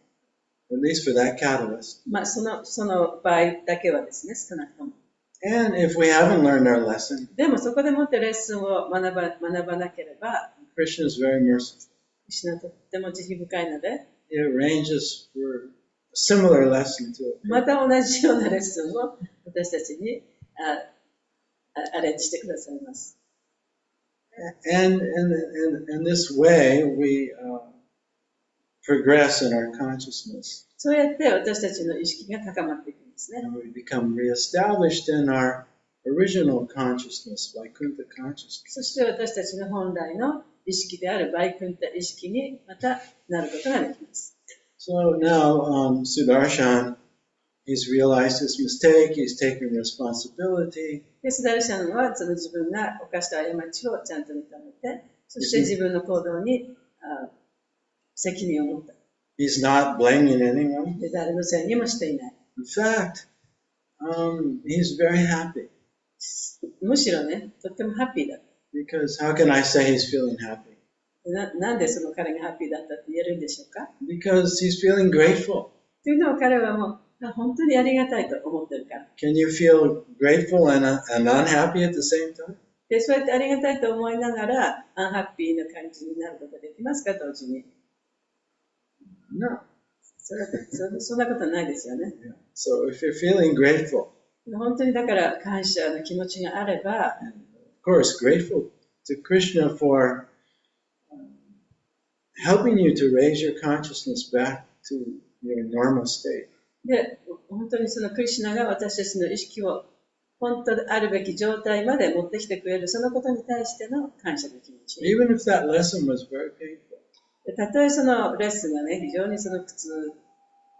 At least for that catalyst. まあ、その場合だけはですね、少なくとも。 And if we haven't learned our lesson, でもそこでもってレッスンを学ばなければ、 Krishna is very merciful. 主はとっても慈悲深いので、 He arranges for a similar lesson to it. また同じようなレッスンを私たちにアレンジしてくださいます。 And in this way, we progress in our consciousness. そうやって私たちの意識が高まっていくんですね。 And we become reestablished in our original consciousness, Vaikuntha consciousness. そして私たちの本来の意識であるバイクンタ意識にまたなることができます。 So now Sudarshan, he's realized his mistake, he's taken responsibility. で、スダルシャンはその自分が犯した過ちをちゃんと認めて、そして自分の行動に責任を持った。 He's not blaming anyone. で、誰のせいにもしていない。 In fact, he's very happy. むしろね、とってもハッピーだった。 Because how can I say he's feeling happy? なんでその彼がハッピーだったって言えるんでしょうか？ Because he's feeling grateful. というのは彼はもう本当にありがたいと思ってるから。 Can you feel grateful and unhappy at the same time? で、そうやってありがたいと思いながら、アンハッピーな感じになることができますか、同時に。 No. そんなことはないですよね。 Yeah. So if you're feeling grateful, 本当にだから感謝の気持ちがあれば、 of course, grateful to Krishna for helping you to raise your consciousness back to your normal state. で、本当にそのクリシュナが私たちの意識を本当であるべき状態まで持ってきてくれる、そのことに対しての感謝の気持ち。 Even if that lesson was very painful. でたとえそのレッスンがね、非常にその苦痛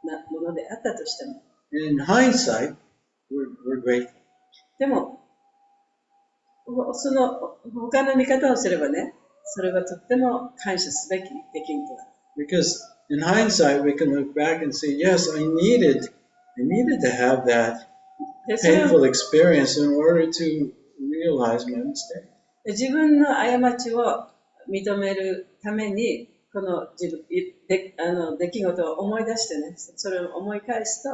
なものであったとしても、 In hindsight, we're grateful. でも、その他の見方をすればね、それはとっても感謝すべき出来事だ。Because in hindsight, we can look back and say, yes, I needed to have that でそれを painful experience in order to realize my mistake. 自分の過ちを認めるために、この出来事を思い出してね、それを思い返すと、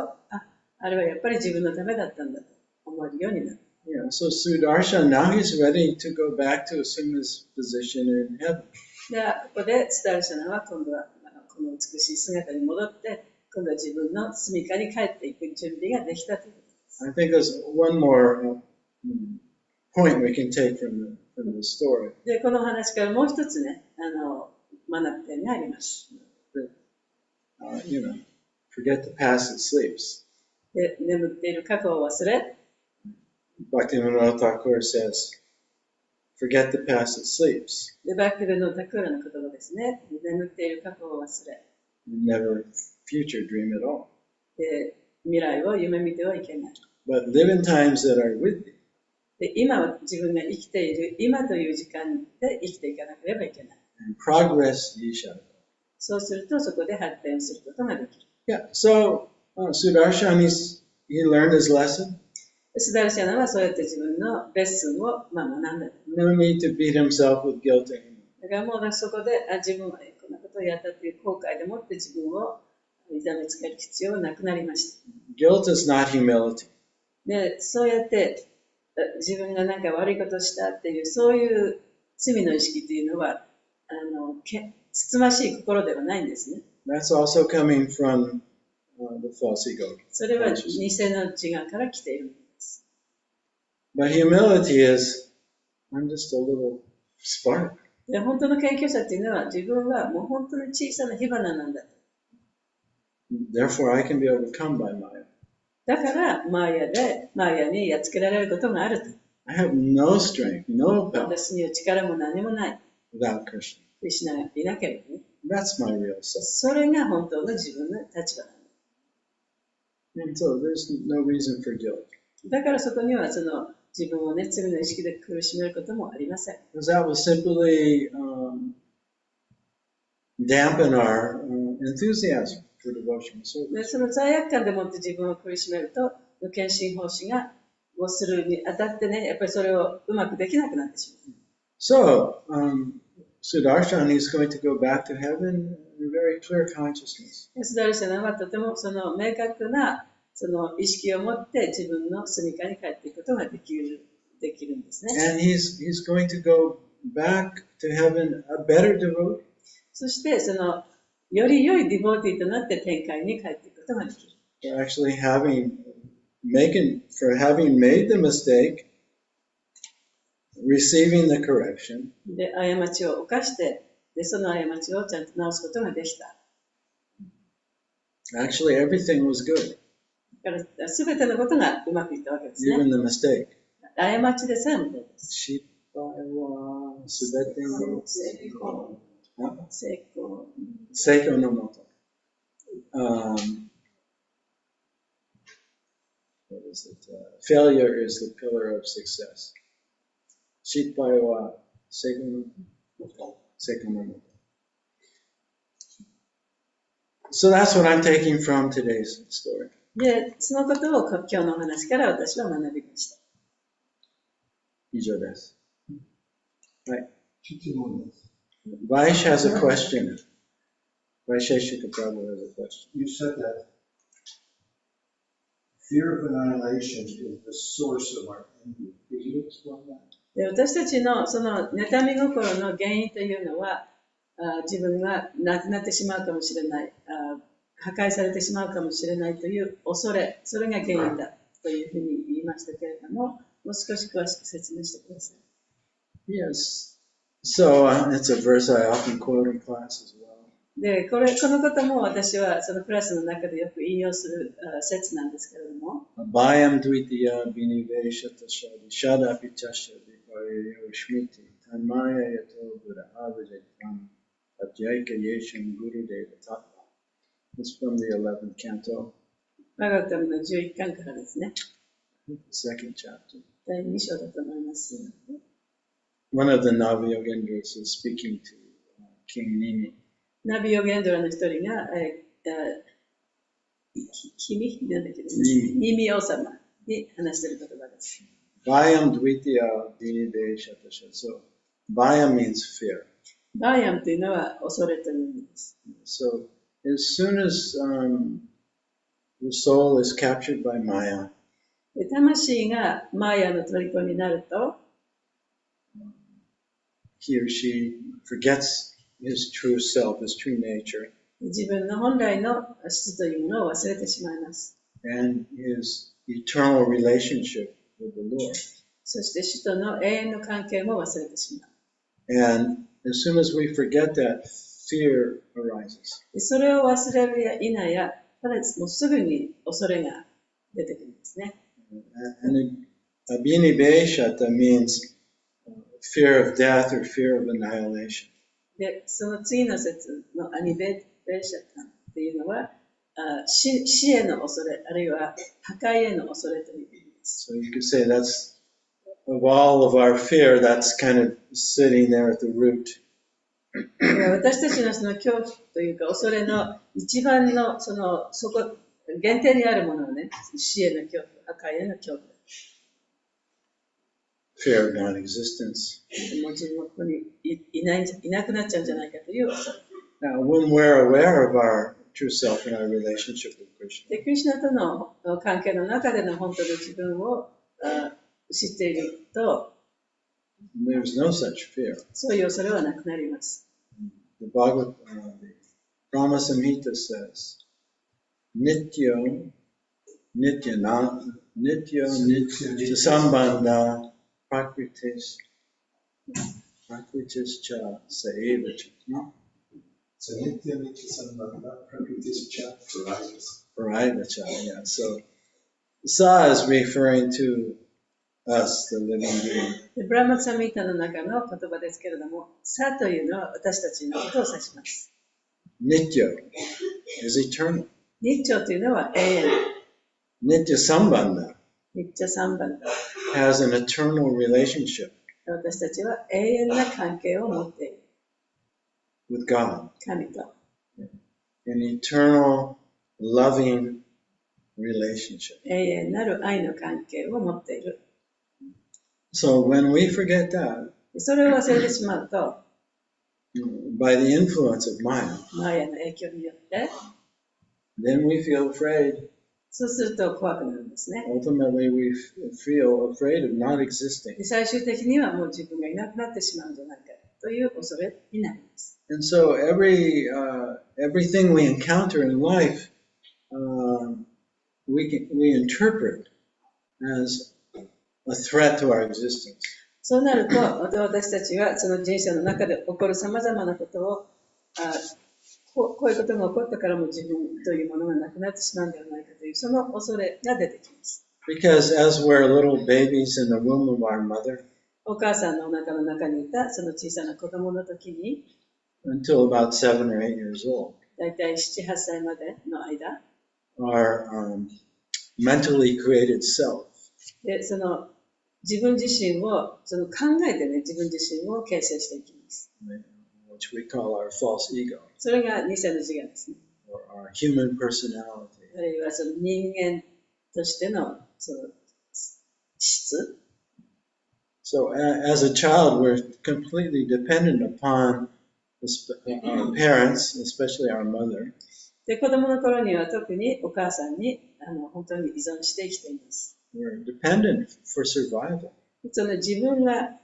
あれはやっぱり自分のためだったんだと思えるようになる。Yeah, so Sudarshan, now he's ready to go back to assume his position in heaven. で、ここでスタルシャナは今度はこの美しい姿に戻って、今度は自分の住みかに帰っていく準備ができたということです。 I think there's one more point we can take from the story. で、この話からもう一つね、学ぶ点があります。 Forget the past and sleeps. で、眠っている過去を忘れ、 Bhaktivinoda Thakur says, forget the past and sleeps. で、バックルのタクーラの言葉ですね。眠っている過去を忘れ、 Never future dream at all. で、未来を夢見てはいけない。 But live in times that are with thee. で、今は自分が生きている、今という時間で生きていかなければいけない。 And progress ye shall. そうすると、そこで発展することができる。 Yeah, so Sudarshan, he learned his lesson. スダルシャナはそうやって自分のレッスンを学んだ。 No need to beat himself with guilt anymore. だからもうそこで自分はこんなことをやったという後悔でもって自分を痛めつける必要はなくなりました。 Guilt is not humility. で、そうやって自分が何か悪いことをしたっていう、そういう罪の意識というのは、つつましい心ではないんですね。 That's also coming from the false ego. それは偽の自我から来ているんです。But humility is, I'm just a little spark. で、本当の謙虚さっていうのは、自分はもう本当に小さな火花なんだ。Therefore, I can be overcome by Maya. だから、マーヤにやっつけられることがあると。I have no strength, no power 私には力も何もない。without Krishna. クリシュナがいなければね。That's my real self. それが本当の自分の立場なんだ。And so there's no reason for guilt. だからそこにはその自分をね、罪の意識で苦しめることもありません。Because that will simply dampen our enthusiasm for devotional で service. その罪悪感でもって自分を苦しめると、献身奉仕がをするにあたってね、やっぱりそれをうまくできなくなってしまう。So, Sudarshan is going to go back to heaven in very clear consciousness. スダルシャナはとてもその明確なその意識を持って自分の住みかに帰っていくことができるんですね。And he's going to go back to heaven a better devotee. そしてそのより良いディボーティーとなって天界に帰っていくことができる。For actually having made the mistake, receiving the correction, で、過ちを犯して、で、その過ちをちゃんと直すことができた。actually everything was good, だから、すべてのことがうまくいったわけですね。 even the mistake. 過ちでさえもそうです。成功。Seiko no moto. What is it? Failure is the pillar of success. Shitpai wa seiko no moto. So that's what I'm taking from today's story. で、そのことを今日のお話から私は学びました。以上です。はい。質問です。Vaish has a question. Vaisheshika Prabhu has a question. You said that fear of annihilation is the source of our envy. Could you explain that? で、私たちのその妬み心の原因というのは、自分が亡くなってしまうかもしれない、破壊されてしまうかもしれないという恐れ、それが原因だというふうに言いましたけれども、もう少し詳しく説明してください。Yes. So it's a verse I often quote in class as well. で、このことも私はそのクラスの中でよく引用する説なんですけれども、Abhayam dvitiya biniveshata shadi shada pichasya viparyo shmiti tanmaya yato buddha avajatam adyaika yesham gurudeva tattva. It's from the 11th canto, バガタムの11巻からですね。the second chapter. 第2章だと思います。One of the Navayogendras is speaking to King Nini. ナビヨゲンドラの一人が、ニミ王様に話している言葉です。Bhayam dvitiya biniveshata shadi. So, bhayam means fear. バーヤムというのは恐れという意味です。So, as soon as the soul is captured by Maya, で魂がマーヤの虜になると、he or she forgets his true self, his true nature, 自分の本来の質というものを忘れてしまいます。and his eternal relationship with the Lord. そして主との永遠の関係も忘れてしまう。 And as soon as we forget that, fear arises. でそれを忘れるや否や、ただもうすぐに恐れが出てくるんですね。And abhinibheshata means fear of death or fear of annihilation. で、その次の説のアニベーシャタンっていうのは、死への恐れ、あるいは破壊への恐れという意味です。So you could say that's, of all of our fear, that's kind of sitting there at the root. 私たちのその恐怖というか恐れの一番のそこ原点にあるものをね、死への恐怖、破壊への恐怖。Fear of non-existence. もう自分はここにいなくなっちゃうんじゃないかという恐れ。Now, when we're aware of our true self and our relationship with Krishna, で、クリシュナとの関係の中での本当の自分を知っていると、there's no such fear. そういう恐れはなくなります。The Bhagavad, the Brahma Samhita says, nityo, nitya sambandha, prakritis cha saevacha. No? So nitya sambandha prakritischa Paraivacha, yeah. So sa is referring to us, the living being. でブラマサミータの中の言葉ですけれども、サというのは私たちのことを指します。Nitya is eternal. 日朝というのは永遠。Nitya sambandha 日朝三番。 has an eternal relationship 私たちは永遠な関係を持っている。with God. 神と。An eternal, loving relationship. 永遠なる愛の関係を持っている。So when we forget that, それを忘れてしまうと、by the influence of Maya, マヤの影響によって、then we feel afraid. そうすると怖くなるんですね。 Ultimately, we feel afraid of not existing. で最終的にはもう自分がいなくなってしまうんじゃないかという恐れになります。And so everything we encounter in life, we interpret as a threat to our existence. そうなると、私たちはその人生の中で起こるさまざまなことを、こういうことが起こったからも自分というものがなくなってしまうんではないかというその恐れが出てきます。Because as we're little babies in the womb of our mother, お母さんのお腹の中にいたその小さな子供の時に、until about 7 or 8 years old, だいたい7、8歳までの間、our mentally created self でその自分自身をその考えてね、自分自身を形成していきます。which we call our false ego, それが偽の自我ですね。 or our human personality. あるいはその人間としてのその質。So as a child, we're completely dependent upon our parents, especially our mother, で、子供の頃には特にお母さんに本当に依存して生きています。we're dependent for survival. その自分が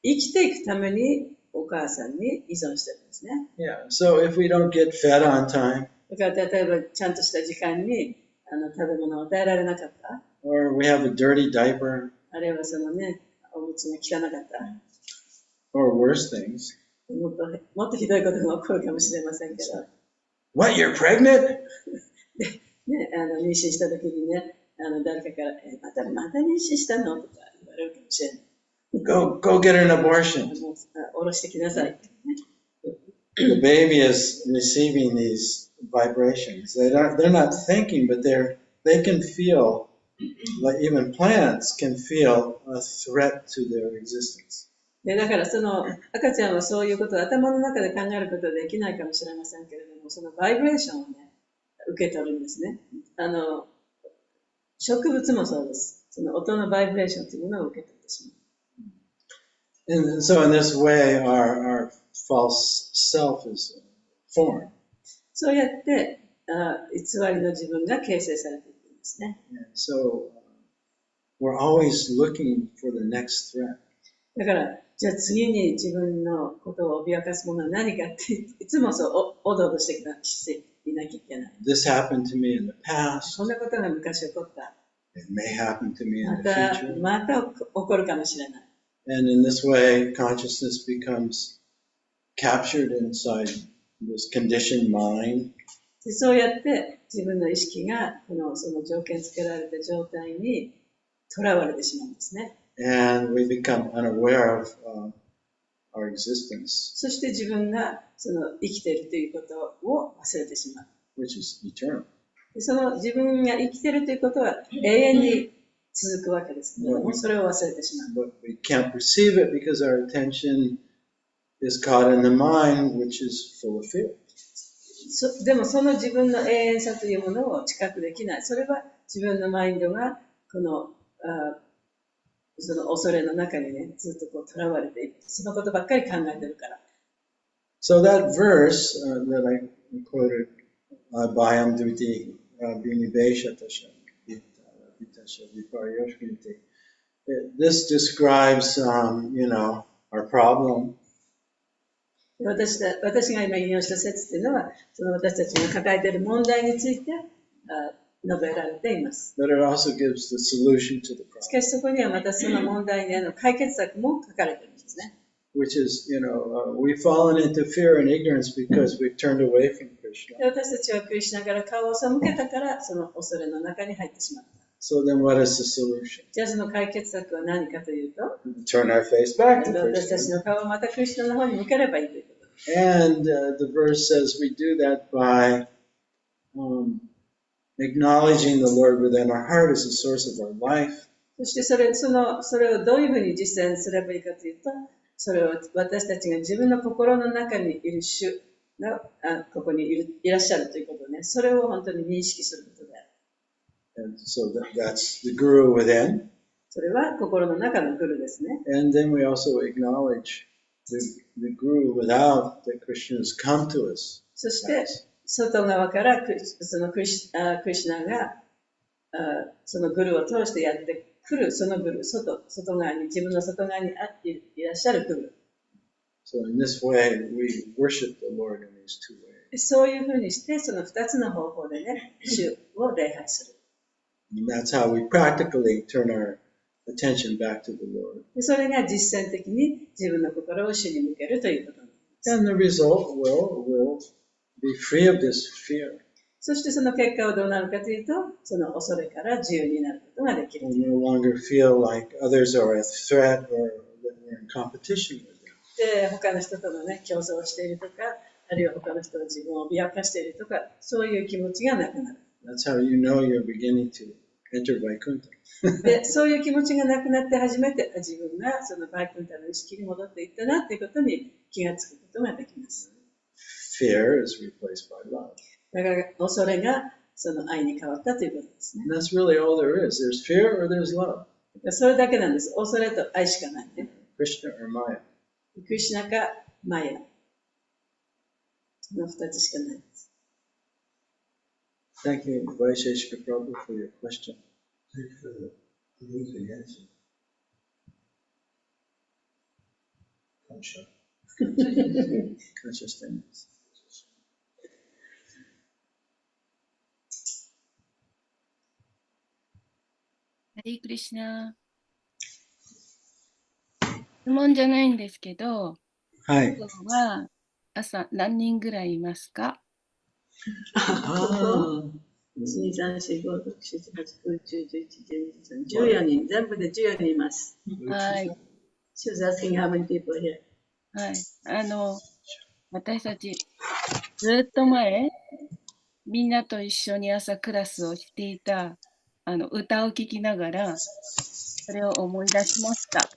生きていくためにお母さんに依存してるんですね。Yeah, so if we don't get fed on time, だから例えばちゃんとした時間に食べ物を与えられなかった。or we have a dirty diaper, あるいはそのね、おむつが汚かった。 or worse things. もっとひどいことが起こるかもしれませんけど。What, you're pregnant? ね、妊娠した時にね、誰かから、また妊娠したのとか言われるかもしれない。Go get an abortion. 下ろしてきなさいってね。The baby is receiving these vibrations. They're not thinking, but they can feel, like even plants can feel a threat to their existence. でだからその赤ちゃんはそういうことを頭の中で考えることはできないかもしれませんけれども、そのバイブレーションをね、受け取るんですね。植物もそうです。その音のバイブレーションというものを受け取ってしまう。And so in this way, our false self is formed. そうやって偽りの自分が形成されていくんですね。And so we're always looking for the next threat. だからじゃあ次に自分のことを脅かすものは何かっていつもそうおどおどしていなきゃいけない。This happened to me in the past. こんなことが昔起こった。It may happen to me in the future. また起こるかもしれない。And in this way, consciousness becomes captured inside this conditioned mind. でそうやって自分の意識がその条件付けられた状態にとらわれてしまうんですね。And we become unaware of our existence, そして自分がその生きているということを忘れてしまう。which is eternal. でその自分が生きているということは永遠に続くわけですけれども、それを忘れてしまう。But we can't perceive it because our attention is caught in the mind, which is full of fear. でもその自分の永遠さというものを知覚できない。それは自分のマインドがその恐れの中にね、ずっととらわれている。そのことばっかり考えてるから。So that verse that I quoted, Bhayam Duti Vinibeshatasha Vitasha Viparyoshkinti, this describes, our problem. 私が今引用した説っていうのは、その私たちが抱えている問題について述べられています。But it also gives the solution to the しか problem, しそこにはまたその問題への解決策も書かれているんですね。which is, we've fallen into fear and ignorance because we've turned away from Krishna. で私たちはクリシュナから顔を背けたから、その恐れの中に入ってしまった。So then what is the solution? じゃあその解決策は何かというと、 Turn our face back to 私たち Krishna. の顔をまたクリシュナの方に向ければいいということです。 And the verse says we do that by acknowledging the Lord within our heart as the source of our life. そしてそれをどういうふうに実践すればいいかというと、それを私たちが自分の心の中にいる主がここにいらっしゃるということね。それを本当に認識することである。And so that's the guru within. それは心の中のグルですね。 And then we also acknowledge the guru without that Krishna has come to us. そして外側からそのクリシュナがそのグルを通してやってくるそのグル、外側に、自分の外側にいらっしゃるグル。So in this way, we worship the Lord in these two ways. そういうふうにしてその2つの方法でね、主を礼拝する。 And that's how we practically turn our attention back to the Lord. でそれが実践的に自分の心を主に向けるということなんです。 And the result will be free of this fear. そしてその結果はどうなるかというと、その恐れから自由になることができる。 We no longer feel like others are a threat or that we're in competition with them. で、他の人とのね、競争をしているとか、あるいは他の人が自分を脅かしているとか、そういう気持ちがなくなる。That's how you know you're beginning to enter Vaikuntha. で、そういう気持ちがなくなって初めて自分がそのバイクンタの意識に戻っていったなっていうことに気がつくことができます。Fear is replaced by love. だから恐れがその愛に変わったということですね。 And that's really all there is. There's fear or there's love. それだけなんです。恐れと愛しかないね。 Krishna or Maya. クリシュナかマヤ。その2つしかないです。 Thank you, Vaisheshika Prabhu, for your question. Thanks for the amazing answer. Kansha. Conscious things. ハリークリシュナ。質問じゃないんですけど、Hi. 今日は朝何人ぐらいいますか？ Ah. 1、2、3、4、5、6、7、8、9、10、11、12、13、14人。全部で14人います。はい。She's asking how many people here. はい。私たち、ずっと前、みんなと一緒に朝クラスをしていた、歌を聴きながら、それを思い出しました。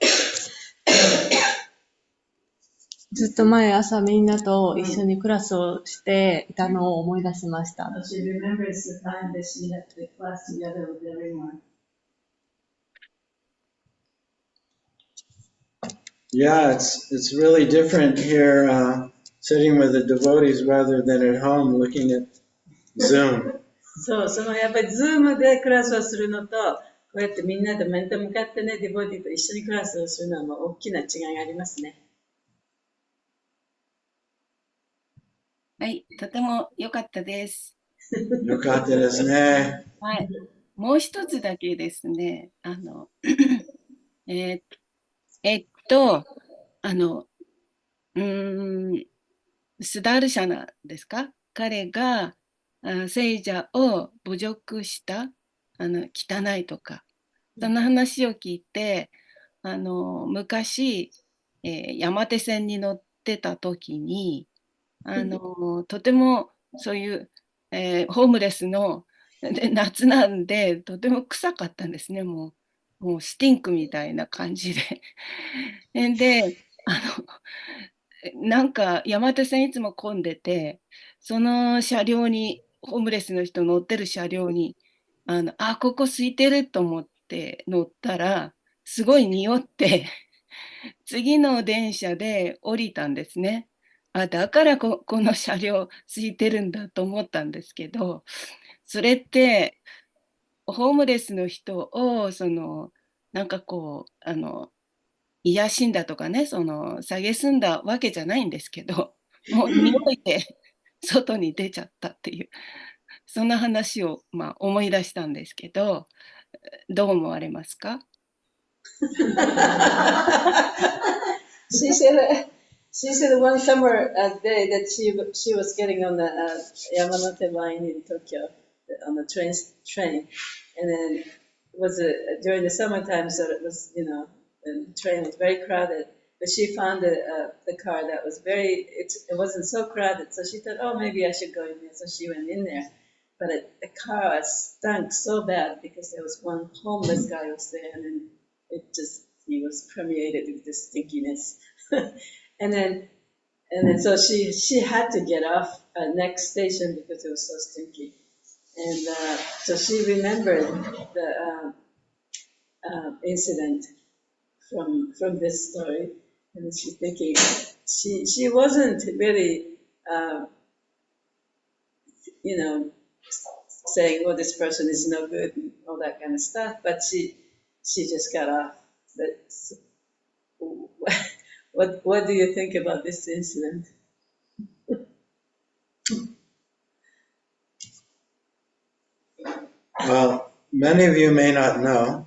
ずっと前朝みんなと一緒にクラスをしていたのを思い出しました。She remembers the time that she had the class together with everyone. Yeah, it's really different here, sitting with the devotees rather than at home looking at Zoom. そう、やっぱりズームでクラスをするのと、こうやってみんなで面と向かってね、ディボティと一緒にクラスをするのはもう大きな違いがありますね。はい。とても良かったです。よかったですね。はい。もう一つだけですね。スダールシャナですか？彼が聖者を侮辱した、汚いとか、その話を聞いて、昔、山手線に乗ってた時に、とてもそういう、ホームレスので夏なんでとても臭かったんですね。もうスティンクみたいな感じで。で、なんか山手線いつも混んでて、その車両に、ホームレスの人乗ってる車両に、ここ空いてると思って乗ったら、すごい匂って、次の電車で降りたんですね。だからこの車両空いてるんだと思ったんですけど、それって、ホームレスの人を、なんかこう、癒しんだとかね、蔑んだわけじゃないんですけど、もう匂いで外に出ちゃったっていう、そんな話を、思い出したんですけど、どう思われますか？She said one summer day that she was getting on the Yamanote line in Tokyo on the train, and then it was during the summertime, so it was the train was very crowded. But she found the car that was it wasn't so crowded, so she thought, oh, maybe I should go in there. So she went in there, but the car stunk so bad because there was one homeless guy who was there, and then he was permeated with this stinkiness. And then so she had to get off at next station because it was so stinky. And so she remembered the incident from this story, and she's thinking she wasn't really saying, "Oh, this person is no good," and all that kind of stuff. But she just got off. But what do you think about this incident? Well, many of you may not know,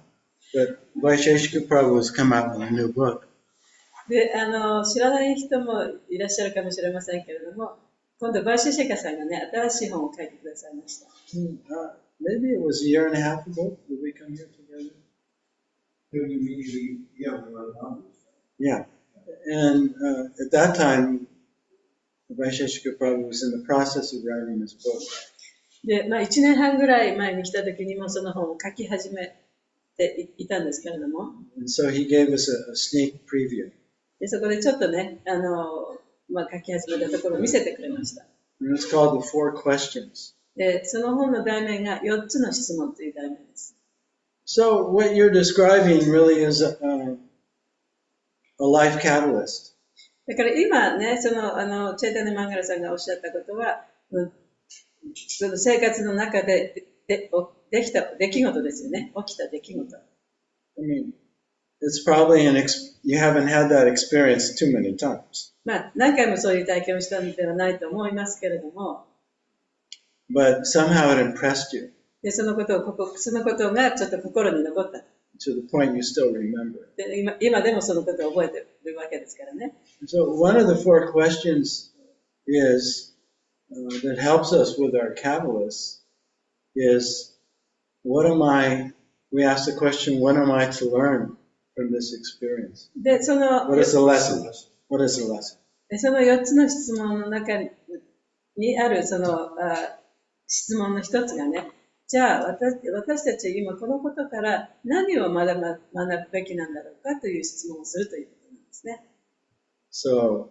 but Vaisheshika Prabhu has come out with a new book. で、知らない人もいらっしゃるかもしれませんけれども、今度バイシェシェカさんがね、新しい本を書いてくださいました。Maybe it was a year and a half ago that we come here together. Yeah, and at that time, Vaisheshika Prabhu was in the process of writing this book. で、1年半ぐらい前に来た時にもその本を書き始めていたんですけれども。And so he gave us a sneak preview. で、そこでちょっとね、書き始めたところを見せてくれました。And it's called The Four Questions. で、その本の題名が4つの質問という題名です。So what you're describing really is a life catalyst. だから今ね、チェイタネ・マンガラさんがおっしゃったことは、その生活の中でできた出来事ですよね。起きた出来事。I mean, it's probably you haven't had that experience too many times. 何回もそういう体験をしたのではないと思いますけれども。But somehow it impressed you. で、そのことがちょっと心に残った。To the point you still remember. で、今でもそのことを覚えているわけですからね。So one of the four questions that helps us with our catalysts is, we ask the question, what am I to learn from this experience? で、What is the lesson? What is the lesson? で、その4つの質問の中にある質問の一つがね、じゃあ私たちは今このことから何を学ぶべきなんだろうかという質問をするということなんですね。So,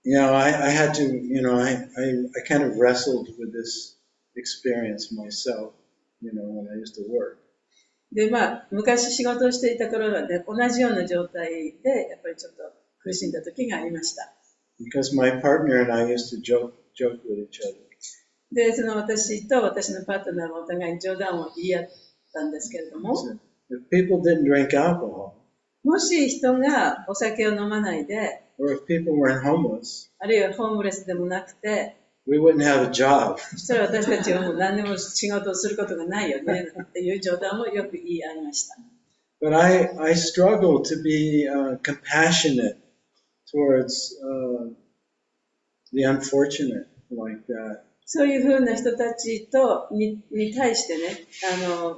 I had to, I kind of wrestled with this experience myself, when I used to work. で、昔仕事をしていた頃はね、同じような状態で、やっぱりちょっと苦しんだ時がありました。Because my partner and I used to joke with each other. で、私と私のパートナーはお互いに冗談を言い合ったんですけれども、If people didn't drink alcohol, もし人がお酒を飲まないで、or if people weren't homeless, あるいはホームレスでもなくて、we wouldn't have a job. そしたら私たちはもう何でも仕事をすることがないよねっていう冗談をよく言い合いました。But I struggle to be compassionate towards the unfortunate like that. そういうふうな人たちに対してね、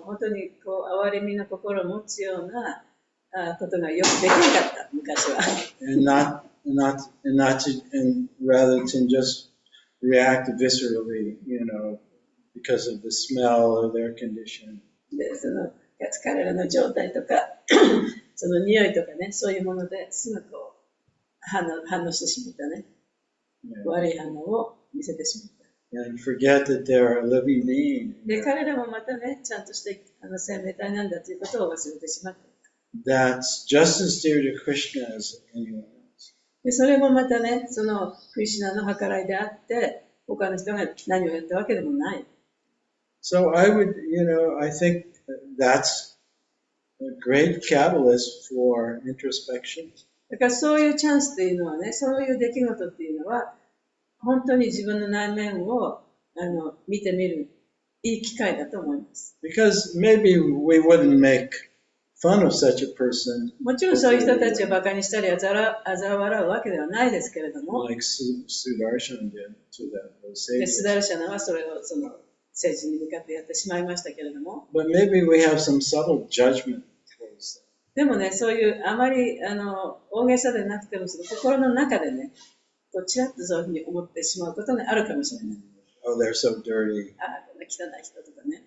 本当に憐れみの心を持つようなことがよくできなかった、昔は。And rather than just react viscerally, because of the smell or their condition. で、彼らの状態とか、その匂いとかね、そういうものですぐ反応してしまったね。悪い反応を見せてしまった。And forget that they're a living being. で、彼らもまたね、ちゃんとして生命体なんだということを忘れてしまった。That's just as dear to Krishna as anyone else. で、それもまたね、そのクリシュナの計らいであって、他の人が何をやったわけでもない。So I think that's a great catalyst for introspection. だからそういうチャンスっていうのはね、そういう出来事っていうのは、本当に自分の内面を見てみるいい機会だと思います。Because maybe we wouldn't make fun of such a person もちろんそういう人たちをバカにしたり嘲笑うわけではないですけれども、 like Sudarshan did to that で savior. スダルシャナはそれをその政治に向かってやってしまいましたけれども、 But maybe we have some subtle judgment towards them. でもね、そういうあまり大げさでなくてもその心の中でね、こうちらっとそういうふうに思ってしまうことがあるかもしれない。Oh, they're so dirty. ああ、こんな汚い人とかね。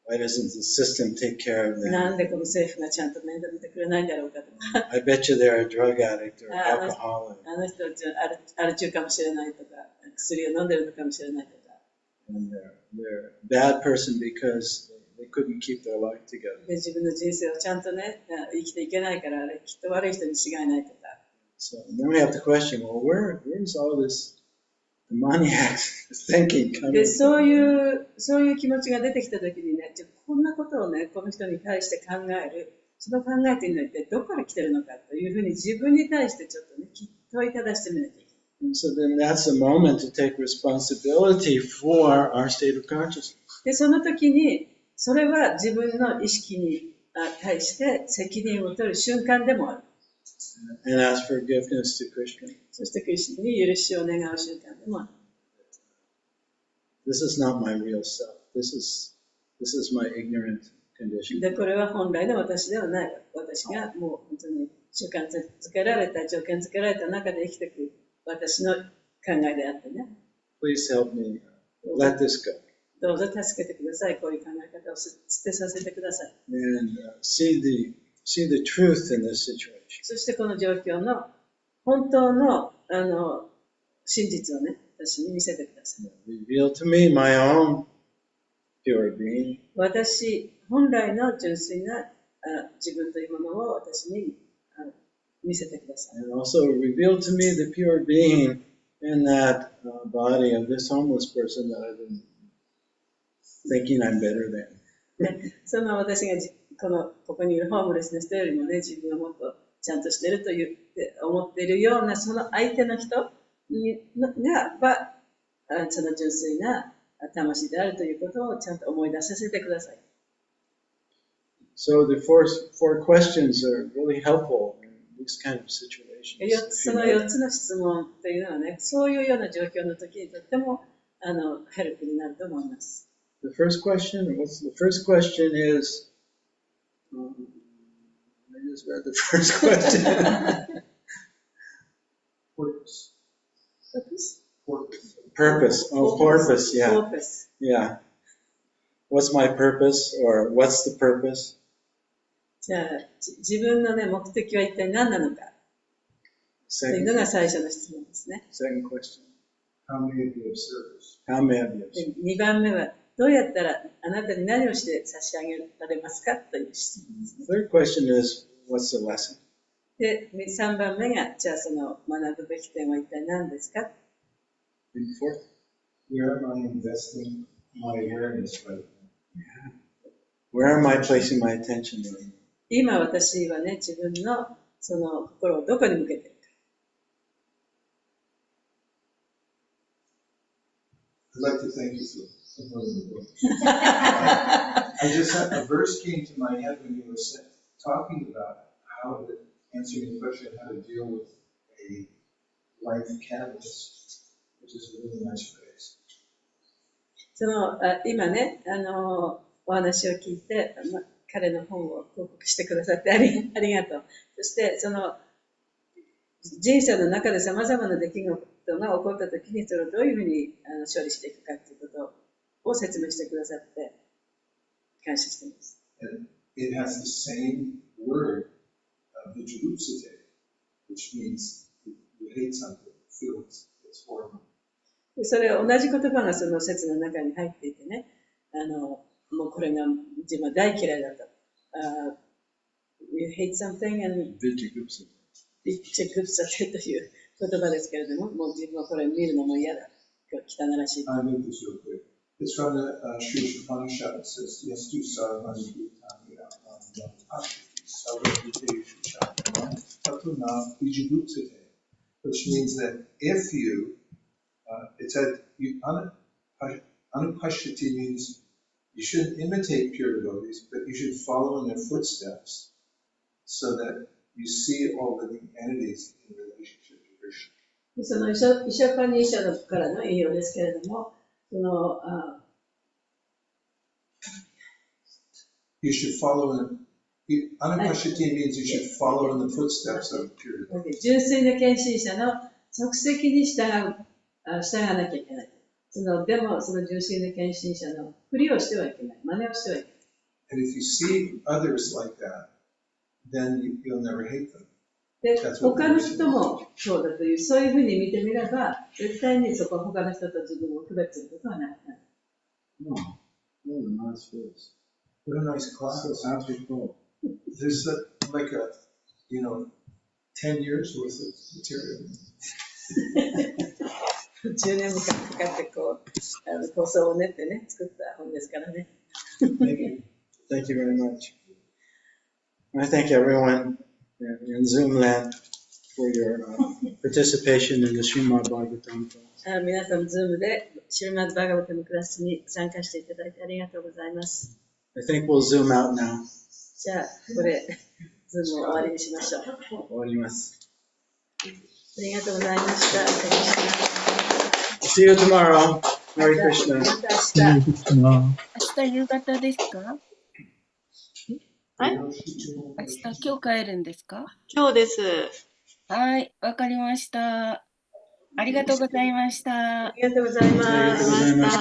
Why doesn't the system take care of な them? んでこの政府がちゃんと面倒見てくれないんだろうかとか、 I bet you they're a drug addict or あ alcoholic. の人たちはアル中かもしれないとか、薬を飲んでるのかもしれないとか、 And they're a bad person because they couldn't keep their life together. で自分の人生をちゃんとね、生きていけないから、あれきっと悪い人に違いないとか。So then we have to question, well, where's all this demoniac thinking で coming そう from? いう気持ちが出てきたときにね、じゃあこんなことをね、この人に対して考える、その考えているのは一体どこから来てるのかというふうに自分に対してちょっとね、問いただしてみなきゃいけない。And so then that's the moment to take responsibility for our state of consciousness. で、その時に、それは自分の意識に対して責任を取る瞬間でもある。And ask forgiveness to Krishna. そしてクリスナに許しを願う瞬間でもある。This is not my real self. This is my ignorant condition. で、これは本来の私ではない。私がもう本当に習慣づけられた、条件づけられた中で生きていく私の考えであってね。Please help me let this go どうぞ助けてください。こういう考え方を捨てさせてください。and see the truth in this situation. そしてこの状況の本当の真実をね、私に見せてください。Reveal to me my own pure being. 私、本来の純粋な自分というものを私に見せてください。 And also reveal to me the pure being in that body of this homeless person that I've been thinking I'm better than. ね、その私がここにいるホームレスの人よりもね、自分はもっとちゃんとしてると思っているようなその相手の人がその純粋な魂であるということをちゃんと思い出させてください。So the four questions are really helpful in these kind of situations. その4つの質問というのはね、そういうような状況の時にとってもヘルプになると思います。The first question is, I just read the first question. Purpose. Purpose. Oh, purpose. Yeah. Purpose. Yeah. What's my purpose, or what's the purpose? じゃあ、自分のね、目的は一体何なのかというのが最初の質問ですね。Second question. How may it be of service? How may I be of service? 2番目は、どうやったらあなたに何をして差し上げられますかという質問ですね。Third question is, what's the lesson? で、3番目が、じゃあその学ぶべき点は一体何ですか？ And fourth, Where am I investing my awareness right now? where am I placing my attention in? 今私はね、自分のその心をどこに向けているか。I'd like to thank you for promoting the book. I just had a verse came to my head when you were talking about how to answer the question how to deal with a life canvas, which is a really nice phrase. その今ね、お話を聞いて、彼の本を報告してくださってありがとう。そしてその人生の中でさまざまな出来事が起こったときにそれをどういうふうに処理していくかということを説明してくださって感謝しています。And it has the same word, vijayupsate, which means you hate something, feel it's horrible. それ同じ言葉がその説の中に入っていてね、もうこれが自分は大嫌いだと。You hate something and Vijayupsate. ビッチェグプサテという言葉ですけれども、もう自分はこれ見るのも嫌だ。汚らしい。I made this real quick. It's from the Sri Upanishad. It says, Yastu Sarvani Bhutanya Sarvabhuteshu Chakram Tatuna Vijayupsate, which means that if you It said, anupashyati means you shouldn't imitate pure devotees, but you should follow in their footsteps so that you see all living entities in relationship to Krishna. そのイシャパニーシャドからの引用ですけれども、そのYou should follow in, anupashyati means you should follow in the footsteps of pure devotees. 純粋な献身者の足跡に従わなきゃいけない。でも、その純粋な献身者のふりをしてはいけない。真似をしてはいけない。And if you see others like that, then you'll never hate them. で、他の人もそうだという、そういうふうに見てみれば、絶対にそこは他の人と自分を区別することはない。What a nice face. What a nice class. So happy full. There's like a, 10 years worth of material. 10年もかかって構想を練ってね、作った本ですからね。Thank you very much. I thank everyone in Zoom land for your participation in the Srimad Bhagavatam class. 皆さん、ズームでシルマッド・バガバタのクラスに参加していただいてありがとうございます。I think we'll zoom out now. じゃあ、これ、ズームを終わりにしましょう。終わります。ありがとうございました。See you tomorrow. Hare Krishna. また明日。明日夕方ですか？はい。明日、今日帰るんですか？今日です。はい、わかりました。ありがとうございました。ありがとうございます。よろし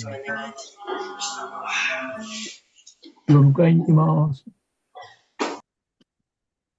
くお願いします。迎えに行きます。